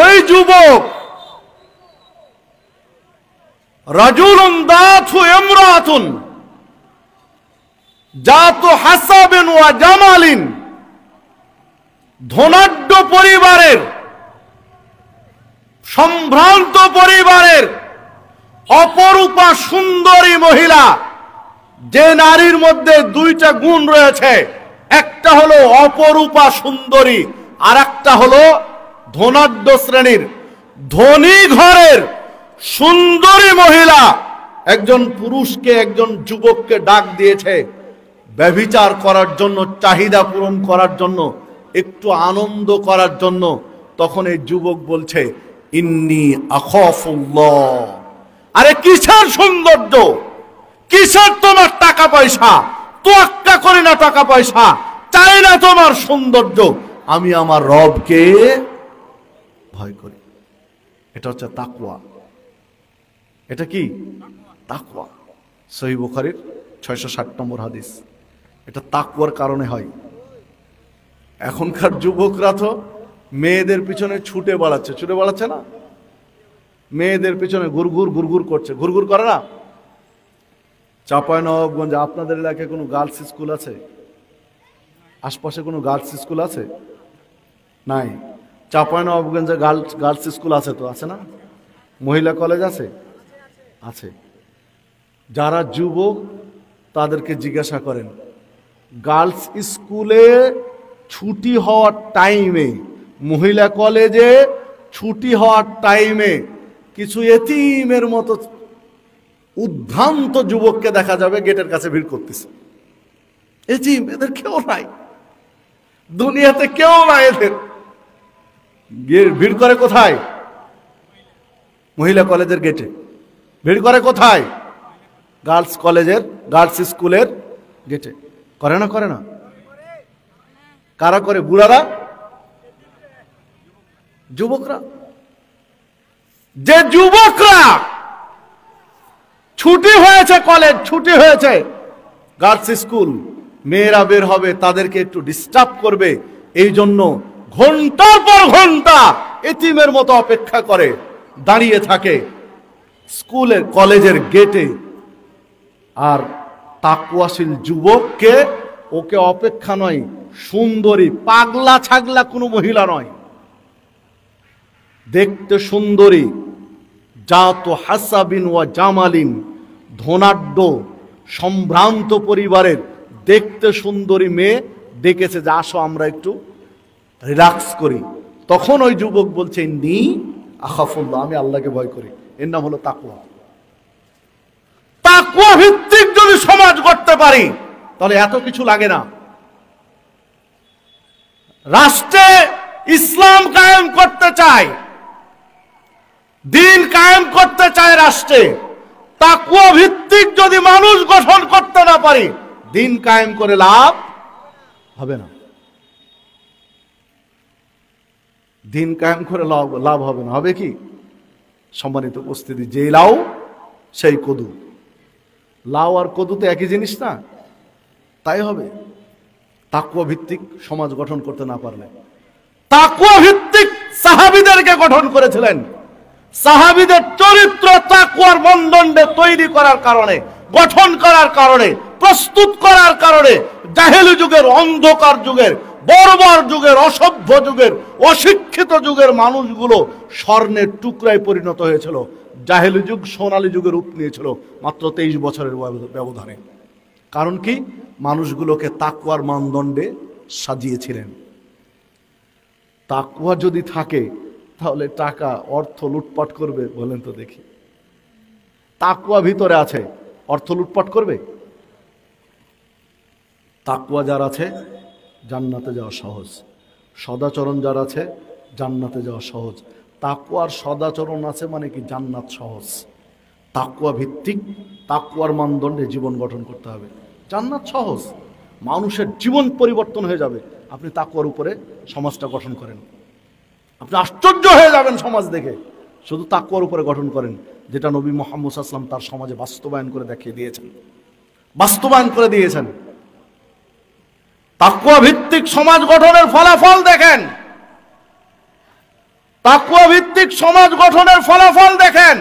ওই যুবক, রাজুলুন দাতু ইমরাতুন জাতু হাসাবিন ওয়া জামালিন, ধনাঢ্য পরিবারের, সম্ভ্রান্ত পরিবারের অপরূপা সুন্দরী মহিলা। যে নারীর মধ্যে দুইটা গুণ রয়েছে, একটা হলো অপরূপা সুন্দরী আর একটা হলো ধনাঢ্য শ্রেণীর। ধনী ঘরের সুন্দরী মহিলা একজন পুরুষকে, একজন যুবককে ডাক দিয়েছে ব্যভিচার করার জন্য, চাহিদা পূরণ করার জন্য, একটু আনন্দ করার জন্য। তখন এই যুবক বলছে, ইন্নী আখাফুল্লাহ। আরে কিসের সৌন্দর্য, কিসের তোমার টাকা পয়সা? তোয়াক্কা করি না টাকা পয়সা, চাই না তোমার সৌন্দর্য, আমি আমার রবকে ভয় করি। এটা হচ্ছে তাকওয়া। এটা কি? তাকওয়া। সহিহ বুখারীর 660 নম্বর হাদিস। এটা তাকওয়ার কারণে হয়। এখনকার যুবকরা তো মেয়েদের পিছনে ছুটে বেড়াচ্ছে না? মেয়েদের পিছনে গুরগুর করছে, গুরগুর করে না? চাঁপাইনবাবগঞ্জে আপনাদের এলাকায় কোনো গার্লস স্কুল আছে? আশপাশে কোনো গার্লস স্কুল আছে? নাই। চাঁপাইনবাবগঞ্জে গার্লস স্কুল আছে তো? আছে না? মহিলা কলেজ আছে? আছে। যারা যুবক তাদেরকে জিজ্ঞাসা করেন, গার্লস স্কুলে ছুটি হওয়ার টাইমে, মহিলা কলেজে ছুটি হওয়ার টাইমে কিছু এতিমের মতো উদ্ভ্রান্ত যুবককে দেখা যাবে গেটের কাছে ভিড় করতেছে। এতিম, এদের কেউ নাই, দুনিয়াতে কেউ নাই এদের। ভিড় করে কোথায়? মহিলা কলেজের গেটে। ভিড় করে কোথায়? গার্লস কলেজের, গার্লস স্কুলের গেটে। করে না? করে না? কারা করে? বুড়ারা, যুবকরা। যে যুবকরা ছুটি হয়েছে, কলেজ ছুটি হয়েছে, গার্লস স্কুল, মেয়েরা বের হবে, তাদেরকে একটু ডিস্টার্ব করবে, এই জন্য ঘন্টার পর ঘন্টা এতিমের মতো অপেক্ষা করে দাঁড়িয়ে থাকে স্কুলের, কলেজের গেটে। আর তাকওয়াশীল যুবককে, ওকে অপেক্ষা নয়, সুন্দরী পাগলা ছাগলা কোনো মহিলা নয়, দেখতে সুন্দরী, জাতু হাসাবিন ওয়া জামালিন, ধনাঢ্য সম্ভ্রান্ত পরিবারের দেখতে সুন্দরী মেয়ে ডেকেছে যে আসো আমরা একটু রিল্যাক্স করি। তখন ওই যুবক বলছে, ইন্নী আখাফুল্লাহ, আমি আল্লাহকে ভয় করি। এর নাম হলো তাকওয়া। তাকওয়া ভিত্তিক যদি সমাজ গড়তে পারি তাহলে এত কিছু লাগে না। রাষ্ট্রে ইসলাম কায়েম করতে চায়, দিন কায়েম করতে চায় রাষ্ট্রে, তাকওয়া ভিত্তিক যদি মানুষ গঠন করতে না পারি, দিন কায়েম করে লাভ হবে না। দিন কায়েম করে লাভ হবে না। হবে কি? সম্মানিত উপস্থিতি, যে লাউ সেই কদু। লাউ আর কদু তো একই জিনিস না? তাই হবে তাকওয়া ভিত্তিক সমাজ গঠন করতে না পারলে। তাকওয়া ভিত্তিক সাহাবীদেরকে গঠন করেছিলেন। সাহাবীদের চরিত্র তাকওয়ার মানদণ্ডে তৈরি করার কারণে, গঠন করার কারণে, প্রস্তুত করার কারণে জাহেলি যুগের, অন্ধকার যুগের বর্বর যুগের, অসভ্য যুগের, অশিক্ষিত যুগের মানুষগুলো স্বর্ণের টুকরায় পরিণত হয়েছিল। জাহেলি যুগ সোনালী যুগের রূপ নিয়েছিল মাত্র 23 বছরের ব্যবধানে। কারণ কি? মানুষগুলোকে তাকওয়ার মানদণ্ডে সাজিয়েছিলেন। তাকওয়া যদি থাকে তাহলে টাকা অর্থ লুটপাট করবে? বলেন তো দেখি। তাকওয়া ভিতরে আছে, অর্থ লুটপাট করবে? তাকওয়া যার আছে জান্নাতে যাওয়া সহজ। সদাচরণ যার আছে জান্নাতে যাওয়া সহজ। তাকওয়ার সদাচরণ আছে মানে কি জান্নাত সহজ। তাকওয়া ভিত্তিক, তাকওয়ার মানদণ্ডে জীবন গঠন করতে হবে, জান্নাত সহজ। মানুষের জীবন পরিবর্তন হয়ে যাবে আপনি তাকওয়ার উপরে সমাজটা গঠন করেন। আপনি আশ্চর্য হয়ে যাবেন সমাজ দেখে। শুধু তাকওয়ার উপরে গঠন করেন, যেটা নবী মুহাম্মদ সাল্লাল্লাহু আলাইহি ওয়াসাল্লাম তার সমাজে বাস্তবায়ন করে দেখিয়ে দিয়েছেন, বাস্তবায়ন করে দিয়েছেন। তাকওয়া ভিত্তিক সমাজ গঠনের ফলাফল দেখেন, তাকওয়া ভিত্তিক সমাজ গঠনের ফলাফল দেখেন।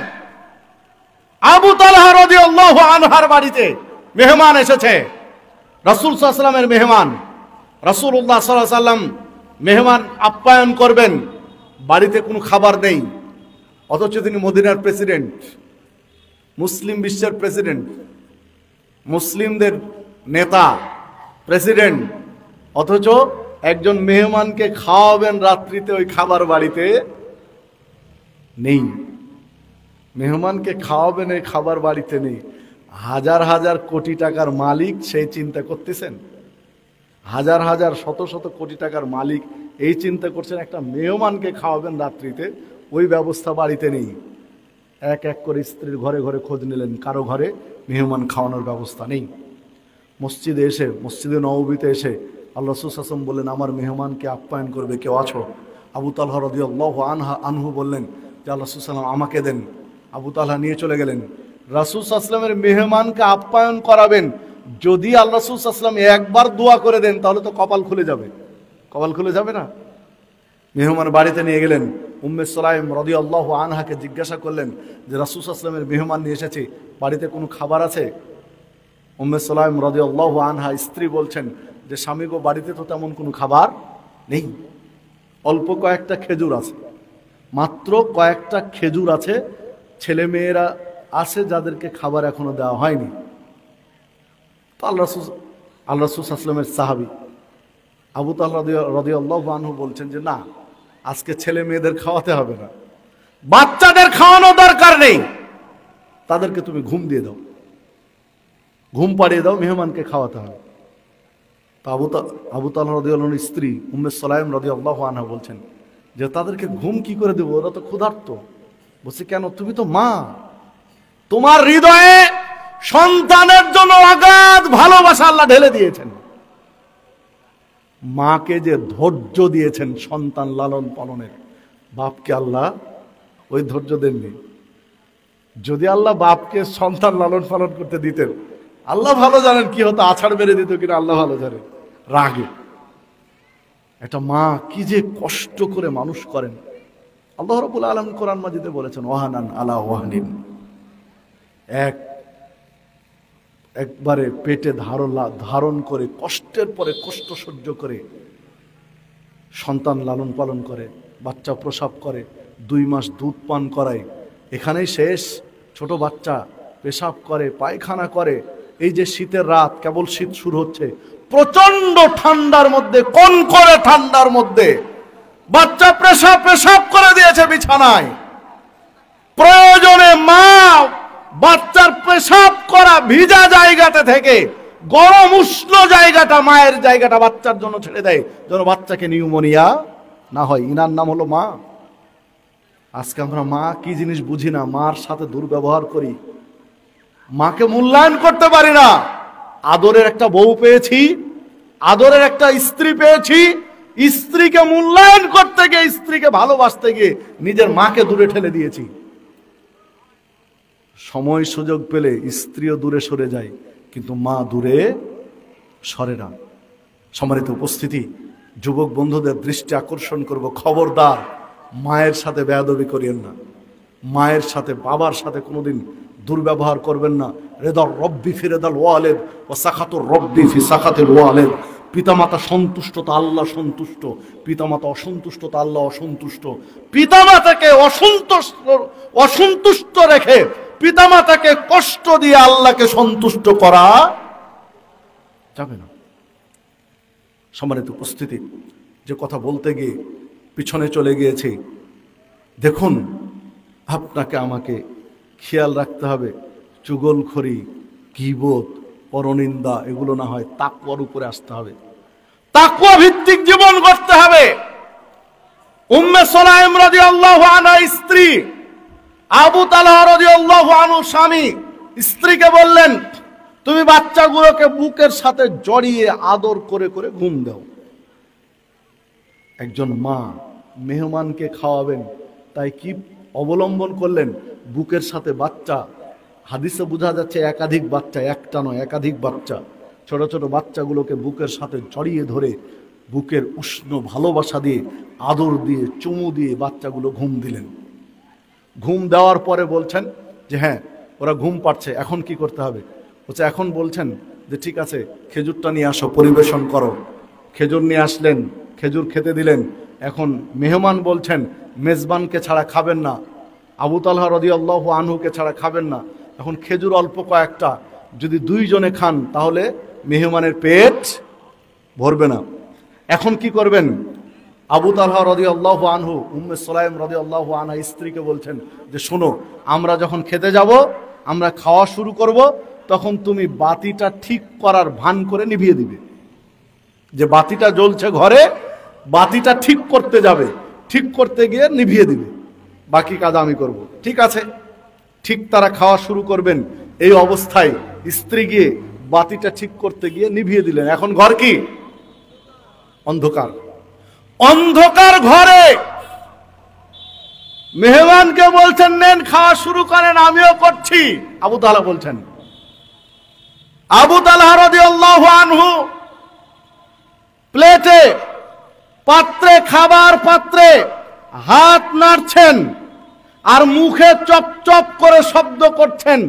আবু তালহা রাদিয়াল্লাহু আনহার বাড়িতে মেহমান এসেছে, রাসূল সাল্লাল্লাহু আলাইহি ওয়াসাল্লামের মেহমান। রাসূলুল্লাহ সাল্লাল্লাহু আলাইহি ওয়াসাল্লাম মেহমান আপ্যায়ন করবেন, বাড়িতে কোনো খাবার নেই, অথচ তিনি মদিনার প্রেসিডেন্ট, মুসলিম বিশ্বের প্রেসিডেন্ট, মুসলিমদের নেতা, প্রেসিডেন্ট, অথচ একজন মেহমানকে খাওয়াবেন রাত্রিতে, ওই খাবার বাড়িতে নেই। মেহমানকে খাওয়াবেন, এই খাবার বাড়িতে নেই। হাজার হাজার কোটি টাকার মালিক সেই চিন্তা করতেছেন, হাজার হাজার শত শত কোটি টাকার মালিক এই চিন্তা করছেন একটা মেহমানকে খাওয়াবেন রাত্রিতে, ওই ব্যবস্থা বাড়িতে নেই। এক এক করে স্ত্রীর ঘরে ঘরে খোঁজ নিলেন, কারো ঘরে মেহমান খাওয়ানোর ব্যবস্থা নেই। মসজিদে এসে, মসজিদে নববীতে এসে আল্লাহ রাসূল সাল্লাল্লাহু আলাইহি ওয়াসাল্লাম বললেন, আমার মেহমানকে আপ্যায়ন করবে কেউ আছো? আবু তালহা রাদিয়াল্লাহু আনহু বললেন যে আল্লাহ রাসূল সাল্লাল্লাহু আলাইহি ওয়াসাল্লাম আমাকে দেন। আবু তালহা নিয়ে চলে গেলেন। রাসূল সাল্লাল্লাহু আলাইহি ওয়াসাল্লামের মেহমানকে আপ্যায়ন করাবেন, যদি আল্লাহ রাসূল সাল্লাল্লাহু আলাইহি ওয়াসাল্লাম একবার দোয়া করে দেন তাহলে তো কপাল খুলে যাবে, কপাল খুলে যাবে না? মেহমান বাড়িতে নিয়ে গেলেন। উম্মে সুলাইম রাদিয়াল্লাহু আনহাকে জিজ্ঞাসা করলেন যে রাসূল সাল্লাল্লাহু আলাইহি ওয়াসাল্লামের মেহমান নিয়ে এসেছে, বাড়িতে কোনো খাবার আছে? উম্মে সুলাইম রাদিয়াল্লাহু আনহা স্ত্রী বলছেন যে স্বামী গো, বাড়িতে তো তেমন কোনো খাবার নেই, অল্প কয়েকটা খেজুর আছে, মাত্র কয়েকটা খেজুর আছে, ছেলে মেয়েরা আছে যাদেরকে খাবার এখনো দেওয়া হয়নি। তো আল্লাহ রাসূল সাল্লাল্লাহু আলাইহি ওয়াসাল্লামের সাহাবী আবু তালহা রাদিয়াল্লাহু আনহু বলছেন যে না, আজকে ছেলে মেয়েদের খাওয়াতে হবে না, বাচ্চাদের খাওয়ানো দরকার নেই, তাদেরকে তুমি ঘুম দিয়ে দাও, ঘুম পাড়িয়ে দাও, মেহমানকে খাওয়াতে হবে। তো আবু তালহা রাদিয়াল্লাহু আনহুর স্ত্রী উম্মে সুলাইম রাদিয়াল্লাহু আনহা বলছেন যে তাদেরকে ঘুম কি করে দেবো, ওরা তো ক্ষুধার্ত। বলছে কেন? তুমি তো মা, তোমার হৃদয়ে সন্তানের জন্য অগাধ ভালোবাসা আল্লাহ ঢেলে দিয়েছেন। মাকে যে ধৈর্য দিয়েছেন সন্তান লালন পালনের, বাপকে আল্লাহ ওই ধৈর্য দেননি। যদি আল্লাহ বাপকে সন্তান লালন পালন করতে দিতেন, আল্লাহ ভালো জানেন কি হতো, আছাড় মেরে দিত কিনা আল্লাহ ভালো জানেন, রাগে। একটা মা কি যে কষ্ট করে মানুষ করেন। আল্লাহ রাব্বুল আলামিন কোরআন মাজিদে বলেছেন ওয়াহানান আলা ওয়াহনিন, একবারে পেটে ধারণ করে কষ্টের পরে কষ্ট সহ্য করে সন্তান লালন পালন করে, বাচ্চা প্রসব করে, 2 মাস দুধ পান করায়, এখানেই শেষ। ছোট বাচ্চা পেশাব করে, পায়খানা করে। এই যে শীতের রাত, কেবল শীত শুরু হচ্ছে, প্রচন্ড ঠান্ডার মধ্যে, কোন করে ঠান্ডার মধ্যে বাচ্চা পেশাব করে দিয়েছে বিছানায়। প্রয়োজনে মা বাচ্চার পেশাব করা ভিজা জায়গাতে থেকে গরম উষ্ণ জায়গাটা, মায়ের জায়গাটা বাচ্চার জন্য ছেড়ে দেয়, যেন বাচ্চাকে নিউমোনিয়া না হয়। ইনার নাম হলো মা। আজকে আমরা মা কি জিনিস বুঝি না, মার সাথে দুর্ব্যবহার করি, মাকে মূল্যায়ন করতে পারি না। আদরের একটা বউ পেয়েছি, আদরের একটা স্ত্রী পেয়েছি, স্ত্রীকে মূল্যায়ন করতে গিয়ে, স্ত্রীকে ভালোবাসতে গিয়ে নিজের মাকে দূরে ঠেলে দিয়েছি। সময় সুযোগ পেলে স্ত্রীও দূরে সরে যায়, কিন্তু মা দূরে সরে না। সম্মানিত উপস্থিতি, যুবক বন্ধুদের দৃষ্টি আকর্ষণ করব, খবরদার মায়ের সাথে বেয়াদবি করিয়েন না, মায়ের সাথে বাবার সাথে কোনোদিন দুর্ব্যবহার করবেন না। রেদার রব্বি ফি রেদাল ওয়ালিদ ওয়া সাখাতুর রব্বি ফি সাখাতিল ওয়ালিদ। পিতামাতা সন্তুষ্ট তো আল্লাহ সন্তুষ্ট, পিতামাতা অসন্তুষ্ট তো আল্লাহ অসন্তুষ্ট। পিতামাতাকে অসন্তুষ্ট রেখে পিতামাতাকে কষ্ট দিয়ে আল্লাহকে সন্তুষ্ট করা যাবে না। সম্মানিত উপস্থিতি, যে কথা বলতে গিয়ে পিছনে চলে গিয়েছি, দেখুন আপনাকে আমাকে খেয়াল রাখতে হবে চুগলখড়ি, গীবত, পরনিন্দা এগুলো না হয় তাকওয়ার উপরে আসতে হবে, তাকওয়া ভিত্তিক জীবন গড়তে হবে। উম্মে সুলাইম রাদিয়াল্লাহু আনহা স্ত্রী, আবু তালহা রাদিয়াল্লাহু আনহু স্বামী, স্ত্রীকে বললেন তুমি বাচ্চাগুলোকে বুকের সাথে জড়িয়ে আদর করে করে ঘুম দাও। একজন মা মেহমানকে খাওয়াবেন, তাই কি অবলম্বন করলেন? বুকের সাথে বাচ্চা। হাদিসে বোঝা যাচ্ছে একাধিক বাচ্চা, একটা নয় একাধিক বাচ্চা, ছোট ছোট বাচ্চাগুলোকে বুকের সাথে জড়িয়ে ধরে বুকের উষ্ণ ভালোবাসা দিয়ে আদর দিয়ে চুমু দিয়ে বাচ্চাগুলো ঘুম দিলেন। ঘুম দেওয়ার পরে বলছেন যে হ্যাঁ ওরা ঘুম পাচ্ছে, এখন কি করতে হবে? বলছে এখন বলছেন যে ঠিক আছে খেজুরটা নিয়ে আসো, পরিবেশন করো। খেজুর নিয়ে আসলেন, খেজুর খেতে দিলেন। এখন মেহমান বলছেন মেজবানকে ছাড়া খাবেন না, আবু তালহা রাদিয়াল্লাহু আনহুকে ছাড়া খাবেন না। এখন খেজুর অল্প কয়েকটা, যদি দুইজনে খান তাহলে মেহমানের পেট ভরবে না। এখন কি করবেন? আবু তালহা রাদিয়াল্লাহু আনহু উম্মে সুলাইম রাদিয়াল্লাহু আনহা স্ত্রীকে বলছেন যে শোনো, আমরা যখন খেতে যাব, আমরা খাওয়া শুরু করব, তখন তুমি বাতিটা ঠিক করার ভান করে নিভিয়ে দিবে। যে বাতিটা জ্বলছে ঘরে, বাতিটা ঠিক করতে যাবে, ঠিক করতে গিয়ে নিভিয়ে দিবে, বাকি কাজ আমি করব। ঠিক আছে। ঠিক তারা খাওয়া শুরু করবেন, এই অবস্থায় স্ত্রী গিয়ে বাতিটা ঠিক করতে গিয়ে নিভিয়ে দিলেন। এখন ঘর কি? অন্ধকার। অন্ধকার ঘরে মেহমানকে বলছেন নেন খাওয়া শুরু করেন, আমিও করছি। আবু তালহা বলছেন, আবু তালহা রাদিয়াল্লাহু আনহু প্লেটে, পাত্রে, খাবার পাত্রে হাত নাড়ছেন আর মুখে চপ চপ করে শব্দ করছেন,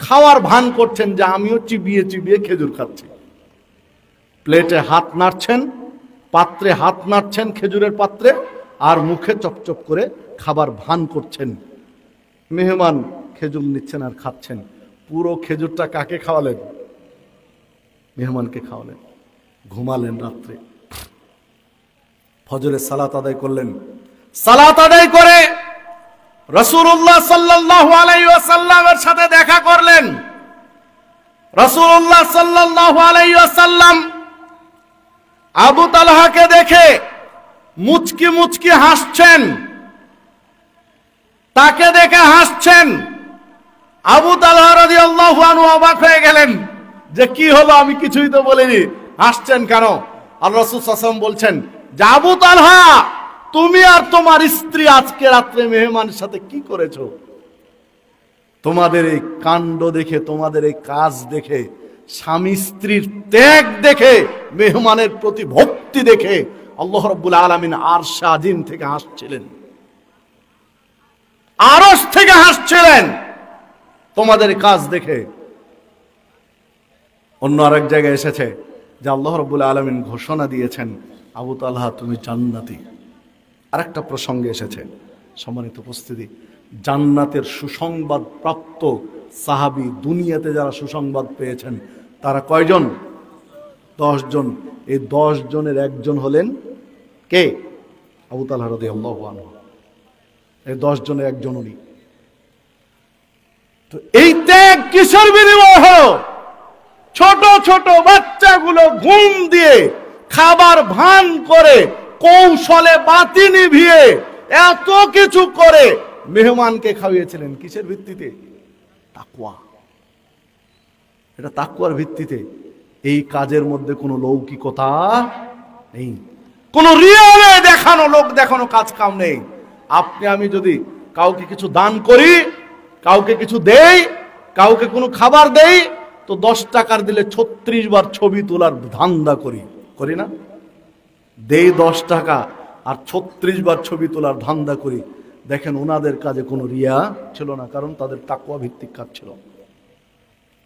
খাওয়ার ভান করছেন যে আমিও চিবিয়ে চিবিয়ে খেজুর খাচ্ছি। প্লেটে হাত নাড়ছেন, পাত্রে হাত নাড়ছেন, খেজুরের পাত্রে, আর মুখে চপচপ করে খাবার ভান করছেন। মেহমান খেজুর নিচ্ছেন আর খাচ্ছেন। পুরো খেজুরটা কাকে খাওয়ালেন? মেহমানকে খাওয়ালেন। ঘুমালেন রাত্রে। ফজরের সালাত আদায় করলেন। সালাত আদায় করে রাসূলুল্লাহ সাল্লাল্লাহু আলাইহি ওয়াসাল্লামের সাথে দেখা করলেন। রাসূলুল্লাহ সাল্লাল্লাহু আলাইহি ওয়াসাল্লাম আবু তালহাকে দেখে মুচকি মুচকি হাসছেন, তাকে দেখে হাসছেন। আবু তালহা রাদিয়াল্লাহু আনহু অবাক হয়ে গেলেন যে কি হলো, আমি কিছুই তো বলিনি, হাসছেন কেন? আল্লাহ রাসূল সাল্লাল্লাহু আলাইহি ওয়াসাল্লাম বলছেন যে আবু তালহা, তুমি আর তোমার স্ত্রী আজকে রাত্রে মেহমানের সাথে কি করেছো? তোমাদের এই কাণ্ড দেখে, তোমাদের এই কাজ দেখে, স্বামী স্ত্রীর ত্যাগ দেখে, মেহমানের প্রতি ভক্তি দেখে আল্লাহ রাব্বুল আলামিন আরশ আজিম থেকে হাসছিলেন, আরশ থেকে হাসছিলেন তোমাদের কাজ দেখে। অন্য আরেক জায়গায় এসেছে যে আল্লাহ রাব্বুল আলামিন ঘোষণা দিয়েছেন আবু তালহা তুমি জান্নাতি। আরেকটা প্রসঙ্গে এসেছে, সম্মানিত উপস্থিতি, জান্নাতের সুসংবাদ প্রাপ্ত সাহাবী দুনিয়াতে যারা সুসংবাদ পেয়েছেন তারা কয়জন? 10 জন। এই 10 জনের একজন হলেন কে? আবু তালহা রাদিয়াল্লাহু আনহু। এই 10 জনের একজন উনি। তো এই ত্যাগ কিসের বিনিময় হলো? ছোট ছোট বাচ্চাগুলো ঘুম দিয়ে খাবার ভান করে কৌশলে বাতি নিভিয়ে এত কিছু করে মেহমানকে খাওয়িয়েছিলেন। কিসের ভিত্তিতে? তাকওয়া। এটা তাকওয়ার ভিত্তিতে। এই কাজের মধ্যে কোনো লৌকিকতা নেই, কোনো রিয়ালে দেখানো, লোক দেখানো কাজ কাম নেই। আপনি আমি যদি কাউকে কিছু দান করি, কাউকে কিছু দেই, কাউকে কোনো খাবার দেই, তো 10 টাকার দিলে 36 বার ছবি তোলার ধান্দা করি না? দেই 10 টাকা আর 36 বার ছবি তোলার ধান্দা করি। দেখেন ওনাদের কাজে কোনো রিয়া ছিল না, কারণ তাদের তাকওয়া ভিত্তিক কাজ ছিল,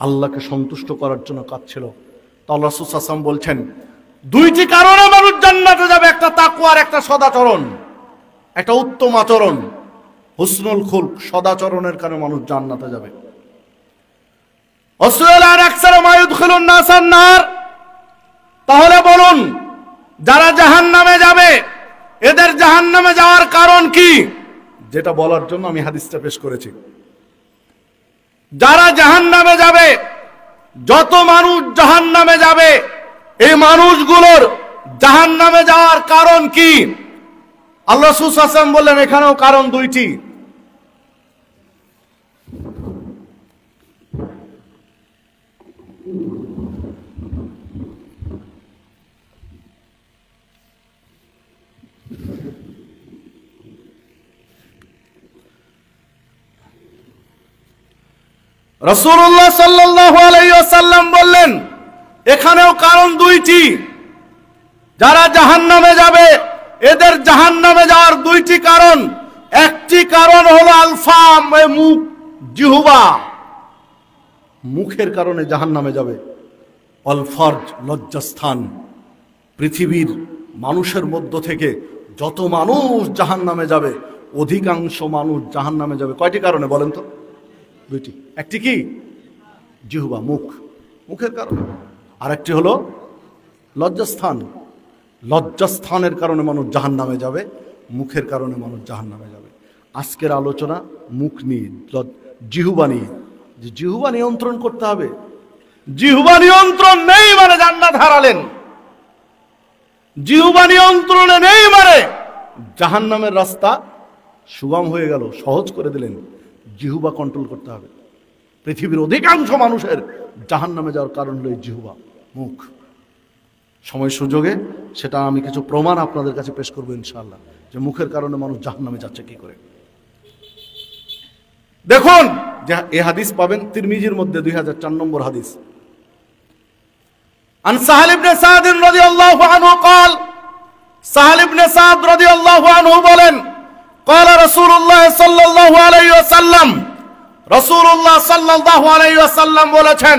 আল্লাহকে সন্তুষ্ট করার জন্য কাজ ছিল। তো আল্লাহ রাসূল সাল্লাল্লাহু আলাইহি ওয়াসাল্লাম বলছেন দুইটি কারণে মানুষ জান্নাতে যাবে, একটা তাকওয়া আর একটা সদাচরণ, একটা উত্তম আচরণ, হুসনুল খুলক, সদাচরণের কারণে মানুষ জান্নাতে যাবে। তাহলে বলুন, যারা জাহান্নামে যাবে এদের জাহান্নামে যাওয়ার কারণ কি? যেটা বলার জন্য আমি হাদিসটা পেশ করেছি। যারা জাহান্নামে যাবে, যত মানুষ জাহান্নামে যাবে, এই মানুষগুলোর জাহান্নামে যাওয়ার কারণ কি? আল্লাহ রাসূল সাল্লাল্লাহু আলাইহি ওয়াসাল্লাম বললেন এখানেও কারণ দুইটি। রাসূলুল্লাহ সাল্লাল্লাহু আলাইহি ওয়াসাল্লাম বললেন এখানেও কারণ দুইটি। যারা জাহান্নামে যাবে এদের জাহান্নামে যাওয়ার দুইটি কারণ। একটি কারণ হলো আলফাম, মুখ, জিহ্বা, মুখের কারণে জাহান্নামে যাবে। অল ফরজ, লজ্জাস্থান। পৃথিবীর মানুষের মধ্য থেকে যত মানুষ জাহান্নামে যাবে অধিকাংশ মানুষ জাহান্নামে যাবে কয়টি কারণে বলেন তো? দুইটি। একটি কি? জিহ্বা, মুখ, মুখের কারণে। আর একটি হলো লজ্জাস্থান। লজ্জাস্থানের কারণে মানুষ জাহান্নামে যাবে, মুখের কারণে মানুষ জাহান্নামে যাবে। আজকের আলোচনা মুখ নিয়ে, জিহ্বা নিয়ে, যে জিহ্বা নিয়ন্ত্রণ করতে হবে। জিহ্বা নিয়ন্ত্রণ নেই মানে জান্নাত হারালেন। জিহ্বা নিয়ন্ত্রণে নেই মানে জাহান্নামের রাস্তা সুগম হয়ে গেল, সহজ করে দিলেন। জিহ্বা কন্ট্রোল করতে হবে। পৃথিবীর অধিকাংশ মানুষের জাহান্নামে যাওয়ার কারণ হলো জিহ্বা, মুখ। সময় সুযোগে সেটা আমি কিছু প্রমাণ আপনাদের কাছে পেশ করবো ইনশাআল্লাহ, যে মুখের কারণে মানুষ জাহান্নামে যাচ্ছে কি করে। দেখুন, যে এই হাদিস পাবেন তিরমিজির মধ্যে 2004 নম্বর হাদিস। আন সাহাল ইবনে সাদ রাদিয়াল্লাহু আনহু قال, সাহাল ইবনে সাদ রাদিয়াল্লাহু আনহু বলেন, قال رسول الله صلى الله عليه وسلم, রাসূলুল্লাহ সাল্লাল্লাহু আলাইহি ওয়াসাল্লাম বলেছেন,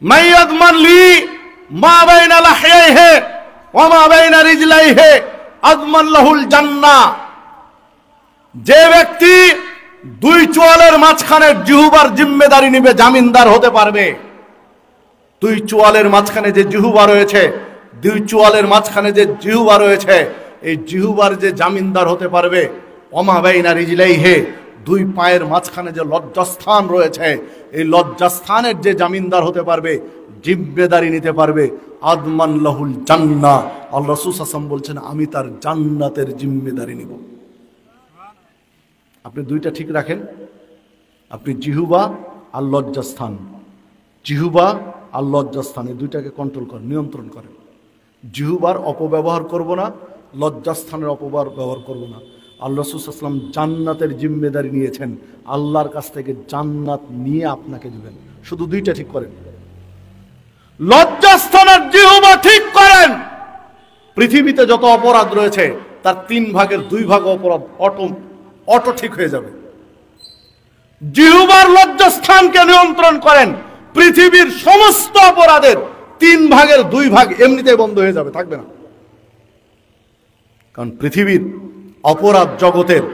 মান ইয়াদমান লি মা বাইনা লাহইহি ওয়া মা বাইনা রিজলাইহি আযমান লাহুল জান্নাহ। যে ব্যক্তি দুই চোয়ালের মাঝখানে জিহ্বার জিম্মেদারি নিবে, জামিনদার হতে পারবে। দুই চোয়ালের মাঝখানে যে জিহ্বা রয়েছে, দুই চোয়ালের মাঝখানে যে জিহ্বা রয়েছে, এই জিহ্বার যে জামিনদার হতে পারবে। ওমা বাইনা রিজলাইহি, দুই পায়ের মাঝখানে যে লজ্জাস্থান রয়েছে, এই লজ্জাস্থানের যে জামিনদার হতে পারবে, জিম্মেদারি নিতে পারবে, আদমান লাহুল জান্নাহ। আল্লাহ রাসূল সাল্লাল্লাহু আলাইহি ওয়াসাল্লাম বলছেন আমি তার জান্নাতের জিম্মেদারি নিব। আপনি দুইটা ঠিক রাখেন, আপনি জিহ্বা আর লজ্জাস্থান, জিহ্বা আর লজ্জাস্থান, এই দুইটাকে কন্ট্রোল করেন, নিয়ন্ত্রণ করেন। জিহ্বার অপব্যবহার করব না, লজ্জাস্থানের অপব্যবহার করব না। আল্লাহ রাসূল সাল্লাল্লাহু আলাইহি ওয়াসাল্লাম জান্নাতের জিম্মেদারি নিয়েছেন, আল্লাহর কাছ থেকে জান্নাত নিয়ে আপনাকে দিবেন। শুধু দুইটা ঠিক করেন, লজ্জাস্থানের জিহ্বা ঠিক করেন। পৃথিবীতে যত অপরাধ রয়েছে তার 3 ভাগের 2 ভাগ অপরাধ অটো ঠিক হয়ে যাবে। জিহ্বার লজ্জাস্থানকে নিয়ন্ত্রণ করেন, পৃথিবীর সমস্ত অপরাধের 3 ভাগের 2 ভাগ এমনিতেই বন্ধ হয়ে যাবে, থাকবে না। কারণ পৃথিবীর অপরাধ জগতের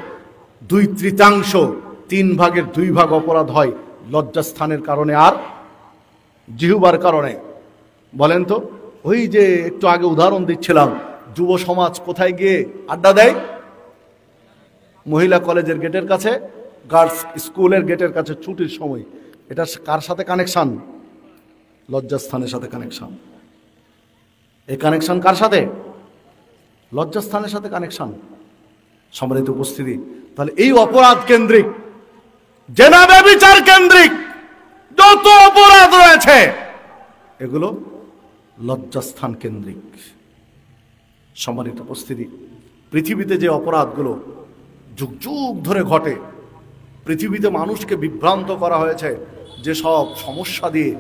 2/3, 3 ভাগের 2 ভাগ অপরাধ হয় লজ্জাস্থানের কারণে আর জিহ্বার কারণে। বলেন তো, ওই যে একটু আগে উদাহরণ দিচ্ছিলাম, যুব সমাজ কোথায় গিয়ে আড্ডা দেয়? মহিলা কলেজের গেটের কাছে, গার্লস স্কুলের গেটের কাছে ছুটির সময়। এটা কার সাথে কানেকশন? লজ্জাস্থানের সাথে কানেকশন। এই কানেকশন কার সাথে? লজ্জাস্থানের সাথে কানেকশন। সম্মানিত উপস্থিতি, তাহলে এই অপরাধ কেন্দ্রিক, জেনা ব্যভিচার কেন্দ্রিক যত অপরাধ রয়েছে এগুলো লজ্জাস্থান কেন্দ্রিক। সম্মানিত উপস্থিতি, পৃথিবীতে যে অপরাধগুলো যুগ যুগ ধরে ঘটে, পৃথিবীতে মানুষকে বিভ্রান্ত করা হয়েছে যে সব সমস্যা দিয়ে,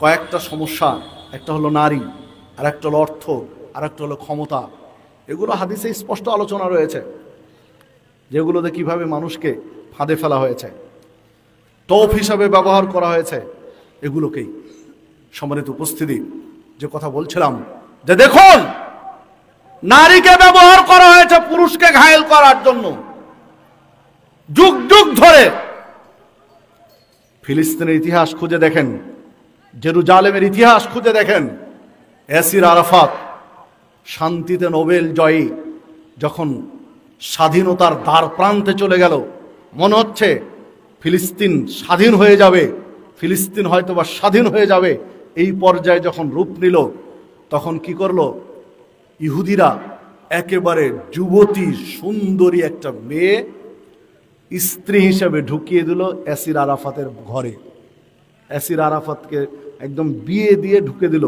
কয়েকটা সমস্যা, একটা হলো নারী, আর একটা হলো অর্থ, আর একটা হলো ক্ষমতা। এগুলো হাদিসে স্পষ্ট আলোচনা রয়েছে, যেগুলোতে কিভাবে মানুষকে ফাঁদে ফেলা হয়েছে, টোপ হিসাবে ব্যবহার করা হয়েছে। এগুলোকেই সম্মানিত উপস্থিতি, যে কথা বলছিলাম, যে দেখুন নারীকে ব্যবহার করা হয়েছে পুরুষকে ঘায়েল করার জন্য। যুগ যুগ ধরে ফিলিস্তিনের ইতিহাস খুঁজে দেখেন, জেরুজালেমের ইতিহাস খুঁজে দেখেন, ইয়াসির আরাফাত শান্তিতে নোবেল জয়ী, যখন স্বাধীনতার দ্বার প্রান্তে চলে গেল, মনে হচ্ছে ফিলিস্তিন স্বাধীন হয়ে যাবে, ফিলিস্তিন হয়তোবা স্বাধীন হয়ে যাবে, এই পর্যায়ে যখন রূপ নিল, তখন কি করলো? ইহুদিরা একেবারে যুবতী সুন্দরী একটা মেয়ে স্ত্রী হিসেবে ঢুকিয়ে দিল ইয়াসির আরাফাতের ঘরে। ইয়াসির আরাফাতকে একদম বিয়ে দিয়ে ঢুকে দিল।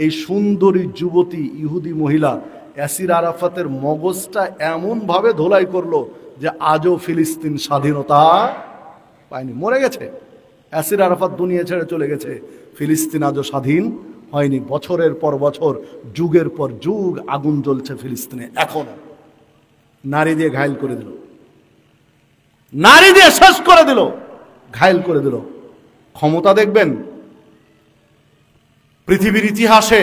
এই সুন্দরী যুবতী ইহুদি মহিলা ইয়াসির আরাফাতের মগজটা এমন ভাবে ধোলাই করলো যে আজও ফিলিস্তিন স্বাধীনতা পায়নি, মরে গেছে। ইয়াসির আরাফাত দুনিয়া ছেড়ে চলে গেছে, ফিলিস্তিন আজও স্বাধীন হয়নি। বছরের পর বছর, যুগের পর যুগ আগুন জ্বলছে ফিলিস্তিনে। এখন নারী দিয়ে ঘায়েল করে দিল, নারী দিয়ে শেষ করে দিল, ঘায়েল করে দিল। ক্ষমতা দেখবেন পৃথিবীর ইতিহাসে,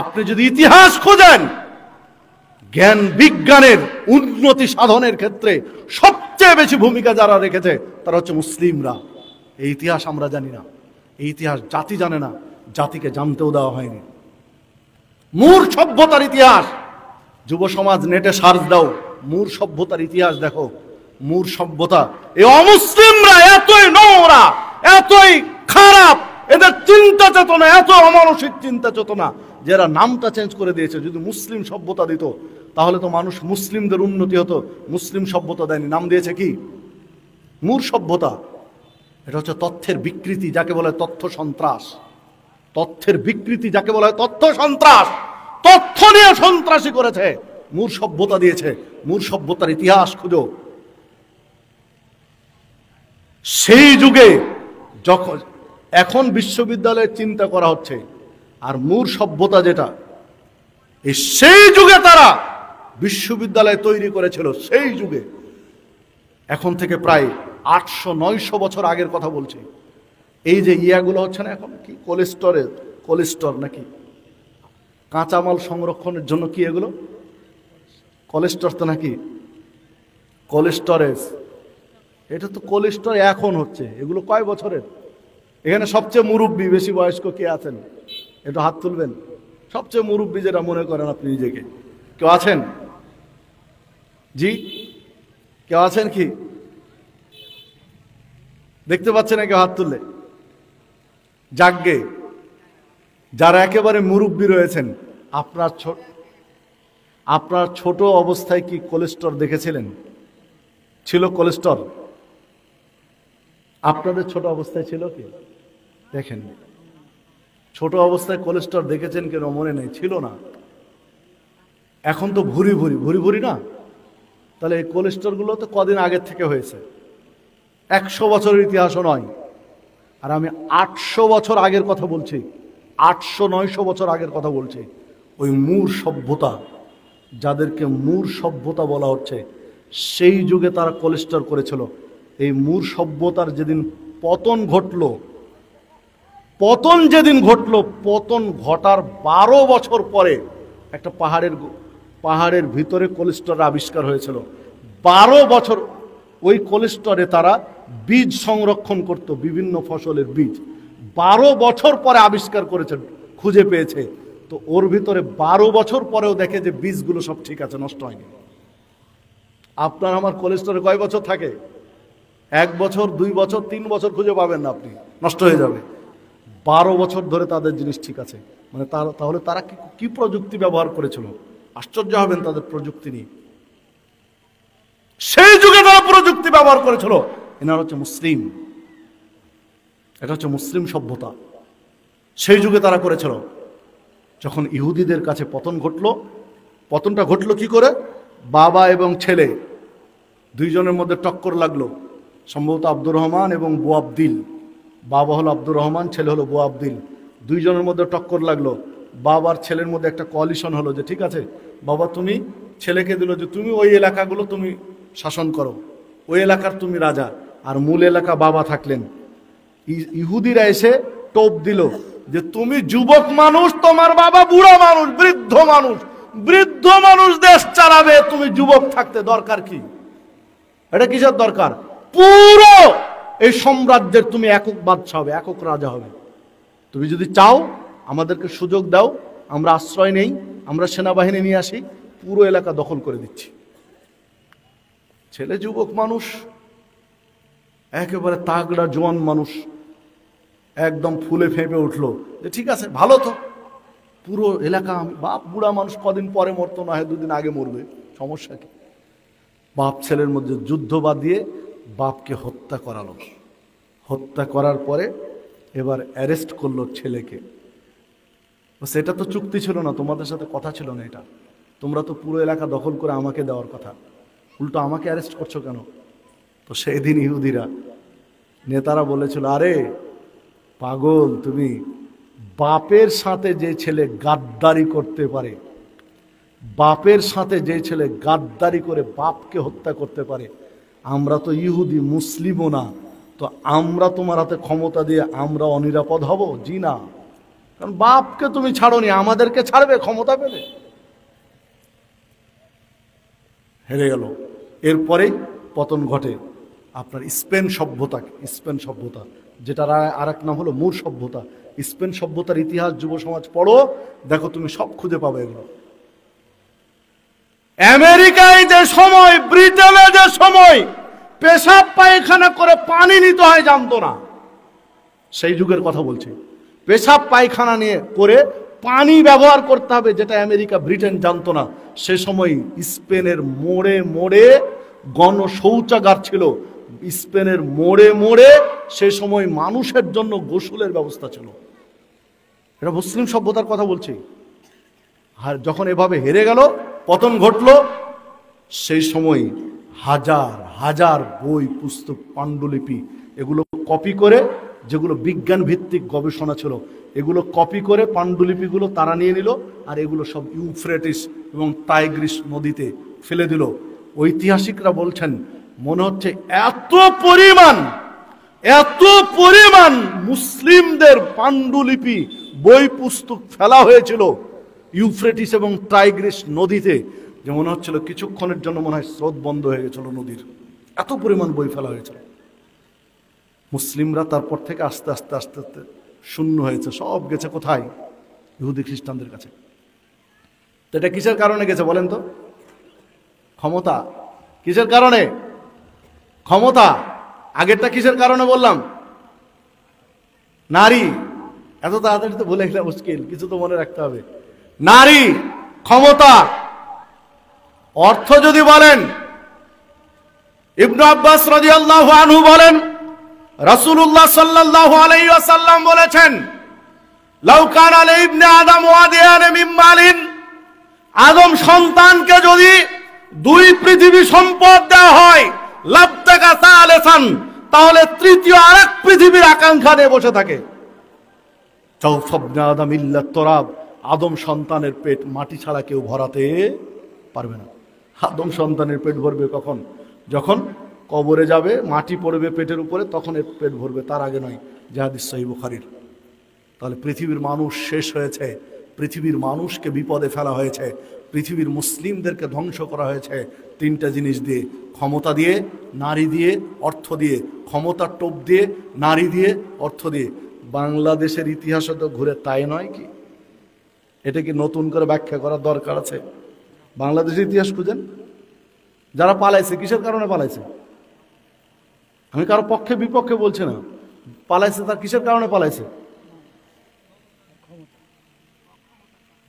আপনি যদি ইতিহাস খোঁজেন, জ্ঞান বিজ্ঞানের উন্নতি সাধনের ক্ষেত্রে সবচেয়ে বেশি ভূমিকা যারা রেখেছে তারা হচ্ছে মুসলিমরা। এই ইতিহাস আমরা জানি না, এই ইতিহাস জাতি জানে না, জাতিকে জানতেও দেওয়া হয়নি। মূর সভ্যতার ইতিহাস, যুব সমাজ নেটে সার্চ দাও, মূর সভ্যতার ইতিহাস দেখো। মূর সভ্যতা, এই অমুসলিমরা এতই নোংরা, এতই খারাপ, এদের চিন্তা চেতনা এত অমানসিক চিন্তা চেতনা, যারা নামটা চেঞ্জ করে দিয়েছে। যদি মুসলিম সভ্যতা দিত তাহলে তো মানুষ, মুসলিমদের উন্নতি হতো। মুসলিম সভ্যতা দেয়নি, নাম দিয়েছে কি? মূর সভ্যতা। এটা হচ্ছে তথ্যের বিকৃতি, যাকে বলে তথ্য সন্ত্রাস। তথ্যের বিকৃতি যাকে বলা হয় তথ্য সন্ত্রাস। তথ্য নিয়ে সন্ত্রাসী করেছে, মূর সভ্যতা দিয়েছে। মূর সভ্যতার ইতিহাস খুঁজো। সেই যুগে যখন, এখন বিশ্ববিদ্যালয়ের চিন্তা করা হচ্ছে, আর মূর সভ্যতা যেটা, এই সেই যুগে তারা বিশ্ববিদ্যালয় তৈরি করেছিল। সেই যুগে, এখন থেকে প্রায় 800-900 বছর আগের কথা বলছি। এই যে ইয়াগুলো হচ্ছে না এখন, কি কোলেস্টর নাকি কাঁচামাল সংরক্ষণের জন্য, কি এগুলো কোলেস্টর তো নাকি কোলেস্টরেজ, এটা তো কোলেস্টর এখন হচ্ছে। এগুলো কয় বছরের? এখানে সবচেয়ে মুরব্বী, বেশি বয়স্ক কে আছেন? একটু হাত তুলবেন। সবচেয়ে মুরব্বী যেটা মনে করেন আপনি নিজেকে, কেউ আছেন? জি, কেউ আছেন কি? দেখতে পাচ্ছেন না কেউ হাত তুললে? জাগগে, যারা একেবারে মুরব্বী রয়েছেন, আপনার ছোট অবস্থায় কি কোলেস্টর দেখেছিলেন? ছিল কোলেস্টর? আপনাদের ছোট অবস্থায় ছিল কি? দেখেন, ছোট অবস্থায় কোলেস্টর দেখেছেন কেন মনে নেই? ছিল না। এখন তো ভুরি ভুরি না? তাহলে এই কোলেস্টরগুলো তো কদিন আগের থেকে হয়েছে, 100 বছরের ইতিহাসও নয়। আর আমি 800 বছর আগের কথা বলছি, 800-900 বছর আগের কথা বলছি। ওই মূর সভ্যতা, যাদেরকে মূর সভ্যতা বলা হচ্ছে, সেই যুগে তারা কোলেস্টর করেছিল। এই মূর সভ্যতার যেদিন পতন ঘটলো, পতন ঘটার 12 বছর পরে একটা পাহাড়ের ভিতরে কোলেস্টর আবিষ্কার হয়েছিল। 12 বছর ওই কোলেস্টরে তারা বীজ সংরক্ষণ করত, বিভিন্ন ফসলের বীজ। 12 বছর পরে আবিষ্কার করেছে, খুঁজে পেয়েছে। তো ওর ভিতরে 12 বছর পরেও দেখে যে বীজগুলো সব ঠিক আছে, নষ্ট হয়নি। আপনার আমার কোলেস্টরে কয় বছর থাকে? 1 বছর, 2 বছর, 3 বছর খুঁজে পাবেন না আপনি, নষ্ট হয়ে যাবে। 12 বছর ধরে তাদের জিনিস ঠিক আছে। মানে তাহলে তারা কি প্রযুক্তি ব্যবহার করেছিল? আশ্চর্য হবেন তাদের প্রযুক্তি নিয়ে। সেই যুগে তারা প্রযুক্তি ব্যবহার করেছিল। এনারা হচ্ছে মুসলিম, এটা হচ্ছে মুসলিম সভ্যতা। সেই যুগে তারা করেছিল। যখন ইহুদিদের কাছে পতনটা ঘটলো কি করে? বাবা এবং ছেলে দুইজনের মধ্যে টক্কর লাগলো, সম্ভবত আব্দুর রহমান এবং বু আবদিল। বাবা হলো আব্দুর রহমান, ছেলে হলো বু আবদিল। দুইজনের মধ্যে টক্কর লাগলো। বাবার ছেলের মধ্যে একটা কোয়ালিশন হলো যে ঠিক আছে বাবা, তুমি ছেলেকে দিল যে তুমি ওই এলাকাগুলো তুমি শাসন করো, ওই এলাকার তুমি রাজা, আর মূল এলাকা বাবা থাকলেন। ইহুদিরা এসে টোপ দিল যে তুমি যুবক মানুষ, তোমার বাবা বুড়া মানুষ, বৃদ্ধ মানুষ, বৃদ্ধ মানুষ দেশ চালাবে, তুমি যুবক থাকতে দরকার কি? এটা কিসের দরকার? পুরো এই সাম্রাজ্যের তুমি একক বাদশা হবে, একক রাজা হবে। তুমি যদি চাও আমাদেরকে সুযোগ দাও, আমরা আশ্রয় নেই, আমরা সেনাবাহিনী নিয়ে আসি, পুরো এলাকা দখল করে দিচ্ছি। ছেলে যুবক মানুষ, একেবারে তাগড়া জোয়ান মানুষ, একদম ফুলে ফেঁপে উঠলো যে ঠিক আছে, ভালো তো, পুরো এলাকা। বাপ বুড়া মানুষ কদিন পরে মরতো, না হয় দুদিন আগে মরবে, সমস্যা কি? বাপ ছেলের মধ্যে যুদ্ধ বাঁধিয়ে বাপকে হত্যা করালো। হত্যা করার পরে এবার অ্যারেস্ট করলো ছেলেকে। সেটা তো চুক্তি ছিল না, তোমাদের সাথে কথা ছিল না এটা। তোমরা তো পুরো এলাকা দখল করে আমাকে দেওয়ার কথা, উল্টো আমাকে অ্যারেস্ট করছো কেন? তো সেই দিন ইহুদিরা নেতারা বলেছিল, আরে পাগল তুমি, বাপের সাথে যে ছেলে গাদ্দারি করতে পারে, বাপের সাথে যে ছেলে গাদ্দারি করে বাপকে হত্যা করতে পারে, আমরা তো ইহুদি মুসলিমও না, তো আমরা তোমার হাতে ক্ষমতা দিয়ে আমরা অনিরাপদ হব? জি না, কারণ বাপকে তুমি ছাড়োনি, আমাদেরকে ছাড়বে ক্ষমতা পেলে? হেরে গেল। এরপরেই পতন ঘটে আপনার স্পেন সভ্যতা। স্পেন সভ্যতা, যেটার আর এক নাম হলো মুর সভ্যতা। স্পেন সভ্যতার ইতিহাস যুব সমাজ পড়ো, দেখো তুমি সব খুঁজে পাবে এগুলো। আমেরিকায় যে সময়, ব্রিটেনে যে সময় পেশাব পায়খানা করে পানি নিতে হয় জানতো না, সেই যুগের কথা বলছি। পেশাব পায়খানা নিয়ে করে পানি ব্যবহার করতে হবে, যেটা আমেরিকা ব্রিটেন জানতো না। সে সময় স্পেনের মোড়ে মোড়ে গণ শৌচাগার ছিল। স্পেনের মোড়ে মোড়ে সে সময় মানুষের জন্য গোসলের ব্যবস্থা ছিল। এটা মুসলিম সভ্যতার কথা বলছি। আর যখন এভাবে হেরে গেল, পতন ঘটল, সেই সময় হাজার হাজার বই, পুস্তক, পাণ্ডুলিপি এগুলো কপি করে, যেগুলো বিজ্ঞান ভিত্তিক গবেষণা ছিল, এগুলো কপি করে পাণ্ডুলিপিগুলো তারা নিয়ে নিল, আর এগুলো সব ইউফ্রেটিস এবং টাইগ্রিস নদীতে ফেলে দিল। ঐতিহাসিকরা বলছেন, মনে হচ্ছে এত পরিমাণ মুসলিমদের পাণ্ডুলিপি, বই, পুস্তক ফেলা হয়েছিল ইউফ্রেটিস এবং টাইগ্রিস নদীতে, যে মনে হচ্ছিল কিছুক্ষণের জন্য মনে হয় স্রোত বন্ধ হয়ে গেছিল নদীর, এত পরিমাণ বই ফেলা হয়েছিল। মুসলিমরা তারপর থেকে আস্তে আস্তে আস্তে আস্তে শূন্য হয়েছে, সব গেছে কোথায়? ইহুদি খ্রিস্টানদের কাছে। তো এটা কিসের কারণে গেছে বলেন তো? ক্ষমতা। কিসের কারণে? ক্ষমতা। আগেরটা কিসের কারণে বললাম? নারী। এত তাড়াতাড়ি তো বলে গেলে মুশকিল, কিছু তো মনে রাখতে হবে। নারী, ক্ষমতা। অর্থ যদি বলেন, ইবনে আব্বাস রাদিয়াল্লাহু আনহু বলেন, রাসূলুল্লাহ সাল্লাল্লাহু আলাইহি ওয়াসাল্লাম বলেছেন, লাউ কানা লিবনে আদম ওয়াদিয়ান মিন মালিন, আদম সন্তানকে যদি দুই পৃথিবী সম্পদ দেওয়া হয়, লাবতাকা সালেসান, তাহলে তৃতীয় আরেক পৃথিবীর আকাঙ্ক্ষা নিয়ে বসে থাকে। চৌফবনে আদম ইল্লা তুরাব, আদম সন্তানের পেট মাটি ছাড়া কেউ ভরাতে পারবে না। আদম সন্তানের পেট ভরবে কখন? যখন কবরে যাবে, মাটি পড়বে পেটের উপরে, তখন এর পেট ভরবে, তার আগে নয়। যে হাদিস সহিহ বুখারীর। তাহলে পৃথিবীর মানুষ শেষ হয়েছে, পৃথিবীর মানুষকে বিপদে ফেলা হয়েছে, পৃথিবীর মুসলিমদেরকে ধ্বংস করা হয়েছে তিনটা জিনিস দিয়ে: ক্ষমতা দিয়ে, নারী দিয়ে, অর্থ দিয়ে। ক্ষমতার টোপ দিয়ে, নারী দিয়ে, অর্থ দিয়ে। বাংলাদেশের ইতিহাসে তো ঘুরে তাই নয় কি? এটা কি নতুন করে ব্যাখ্যা করার দরকার আছে? বাংলাদেশের ইতিহাস খুঁজেন, যারা পালাইছে কিসের কারণে পালাইছে। আমি কারো পক্ষে বিপক্ষে বলছি না, পালাইছে তার কিসের কারণে পালাইছে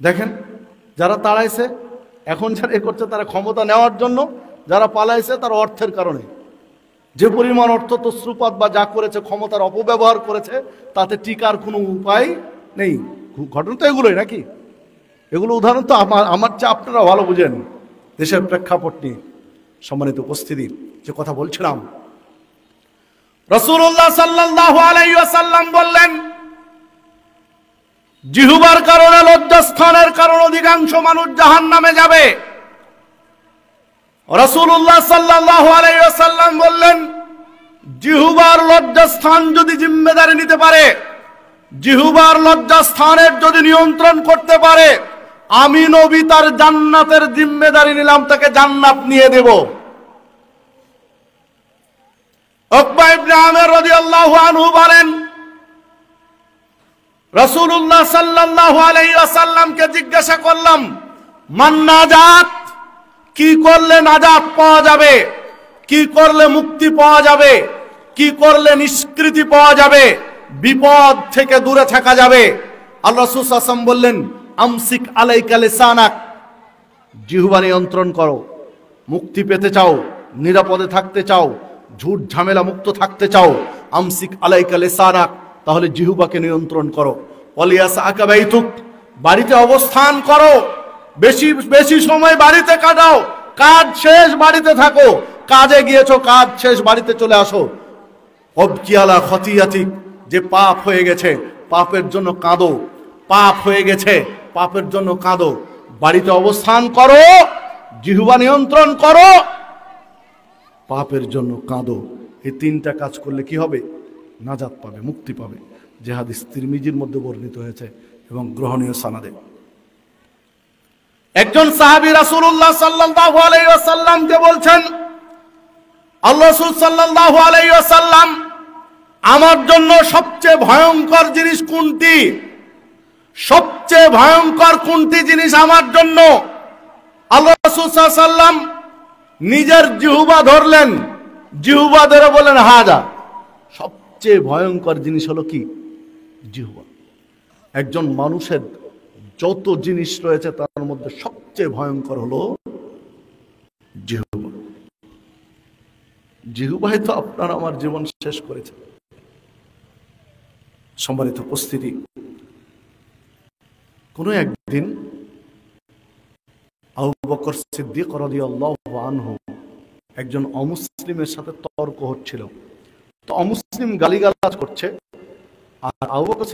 দেখেন। যারা তাড়াইছে, এখন যারা এ করছে, তারা ক্ষমতা নেওয়ার জন্য। যারা পালাইছে তার অর্থের কারণে। যে পরিমাণ অর্থ তসরুপাত বা যা করেছে, ক্ষমতার অপব্যবহার করেছে, তাতে টিকার কোনো উপায় নেই। ঘটনা তো এগুলোই নাকি? এগুলো উদাহরণ তো আমার চেয়ে আপনারা ভালো বুঝেন দেশের প্রেক্ষাপট নিয়ে। সম্মানিত উপস্থিতি, যে কথা বলছিলাম, রাসূলুল্লাহ সাল্লাল্লাহু আলাইহি ওয়াসাল্লাম বললেন, জিহ্বার কারণে, লজ্জাস্থানের কারণে অধিকাংশ মানুষ জাহান্নামে যাবে। রাসূলুল্লাহ সাল্লাল্লাহু আলাইহি ওয়াসাল্লাম বললেন, জিহ্বার লজ্জাস্থান যদি জিম্মেদারি নিতে পারে, জিহ্বার লজ্জাস্থানের যদি নিয়ন্ত্রণ করতে পারে, আমি নবী তার জান্নাতের জিম্মেদারি নিলাম, তাকে জান্নাত নিয়ে দেব। উকবা ইবনে আমির রাদিয়াল্লাহু আনহু বলেন, রাসূলুল্লাহ সাল্লাল্লাহু আলাইহি ওয়াসাল্লামকে জিজ্ঞাসা করলাম, মান নাজাত, কি করলে নাজাত পাওয়া যাবে, কি করলে মুক্তি পাওয়া যাবে, কি করলে নিষ্কৃতি পাওয়া যাবে, বিপদ থেকে দূরে থাকা যাবে? আল্লাহ রাসূল সাল্লাল্লাহু আলাইহি ওয়াসাল্লাম বললেন, আমসিক আলাইকা লিসানাক, জিহ্বা নিয়ন্ত্রণ করো। মুক্তি পেতে চাও, নিরাপদে থাকতে চাও, ঝুট ঝামেলা মুক্ত থাকতে চাও, আমসিক আলাইকা লিসানাক, তাহলে জিহ্বাকে নিয়ন্ত্রণ করো। ওয়ালিয়াসআকা বাইতুক, বাড়িতে অবস্থান করো, বেশি বেশি সময় বাড়িতে কাটাও, কাজ শেষ বাড়িতে থাকো, কাজে গিয়েছো কাজ শেষ বাড়িতে চলে আসো। ওয়াবকি আলা খতিয়াতিক, যে পাপ হয়ে গেছে পাপের জন্য কাঁদো, পাপ হয়ে গেছে পাপের জন্য কাঁদো। বাড়িতে অবস্থান করো, জিহ্বা নিয়ন্ত্রণ করো, পাপের জন্য কাঁদো। এই তিনটা কাজ করলে কি হবে? নাজাত পাবে, মুক্তি পাবে। যে হাদিস তিরমিজির মধ্যে বর্ণিত হয়েছে এবং গ্রহণীয় সনদে। একজন সাহাবী রাসূলুল্লাহ সাল্লাল্লাহু আলাইহি ওয়াসাল্লামকে বলছেন, আল্লাহ রাসূল সাল্লাল্লাহু আলাইহি ওয়াসাল্লাম, আমার জন্য সবচেয়ে ভয়ঙ্কর জিনিস কোনটি? সবচেয়ে ভয়ঙ্কর কোনটি জিনিস আমার জন্য? আল্লাহ রাসূল সাল্লাল্লাহু আলাইহি ওয়াসাল্লাম নিজের জিহ্বা ধরলেন, জিহ্বা ধরে বলেন, হাজা, সবচেয়ে ভয়ঙ্কর জিনিস হলো কি? জিহ্বা। একজন মানুষের যত জিনিস রয়েছে তার মধ্যে সবচেয়ে ভয়ঙ্কর হলো জিহ্বা। জিহ্বাই তো আপনার আমার জীবন শেষ করেছে। সম্মানিত উপস্থিতি, কোন একদিন আবু বকর সিদ্দিক রাদিয়াল্লাহু আনহু একজন অমুসলিমের সাথে তর্ক হচ্ছিল। তো অমুসলিম গালিগালাজ করছে, আর আবু বকর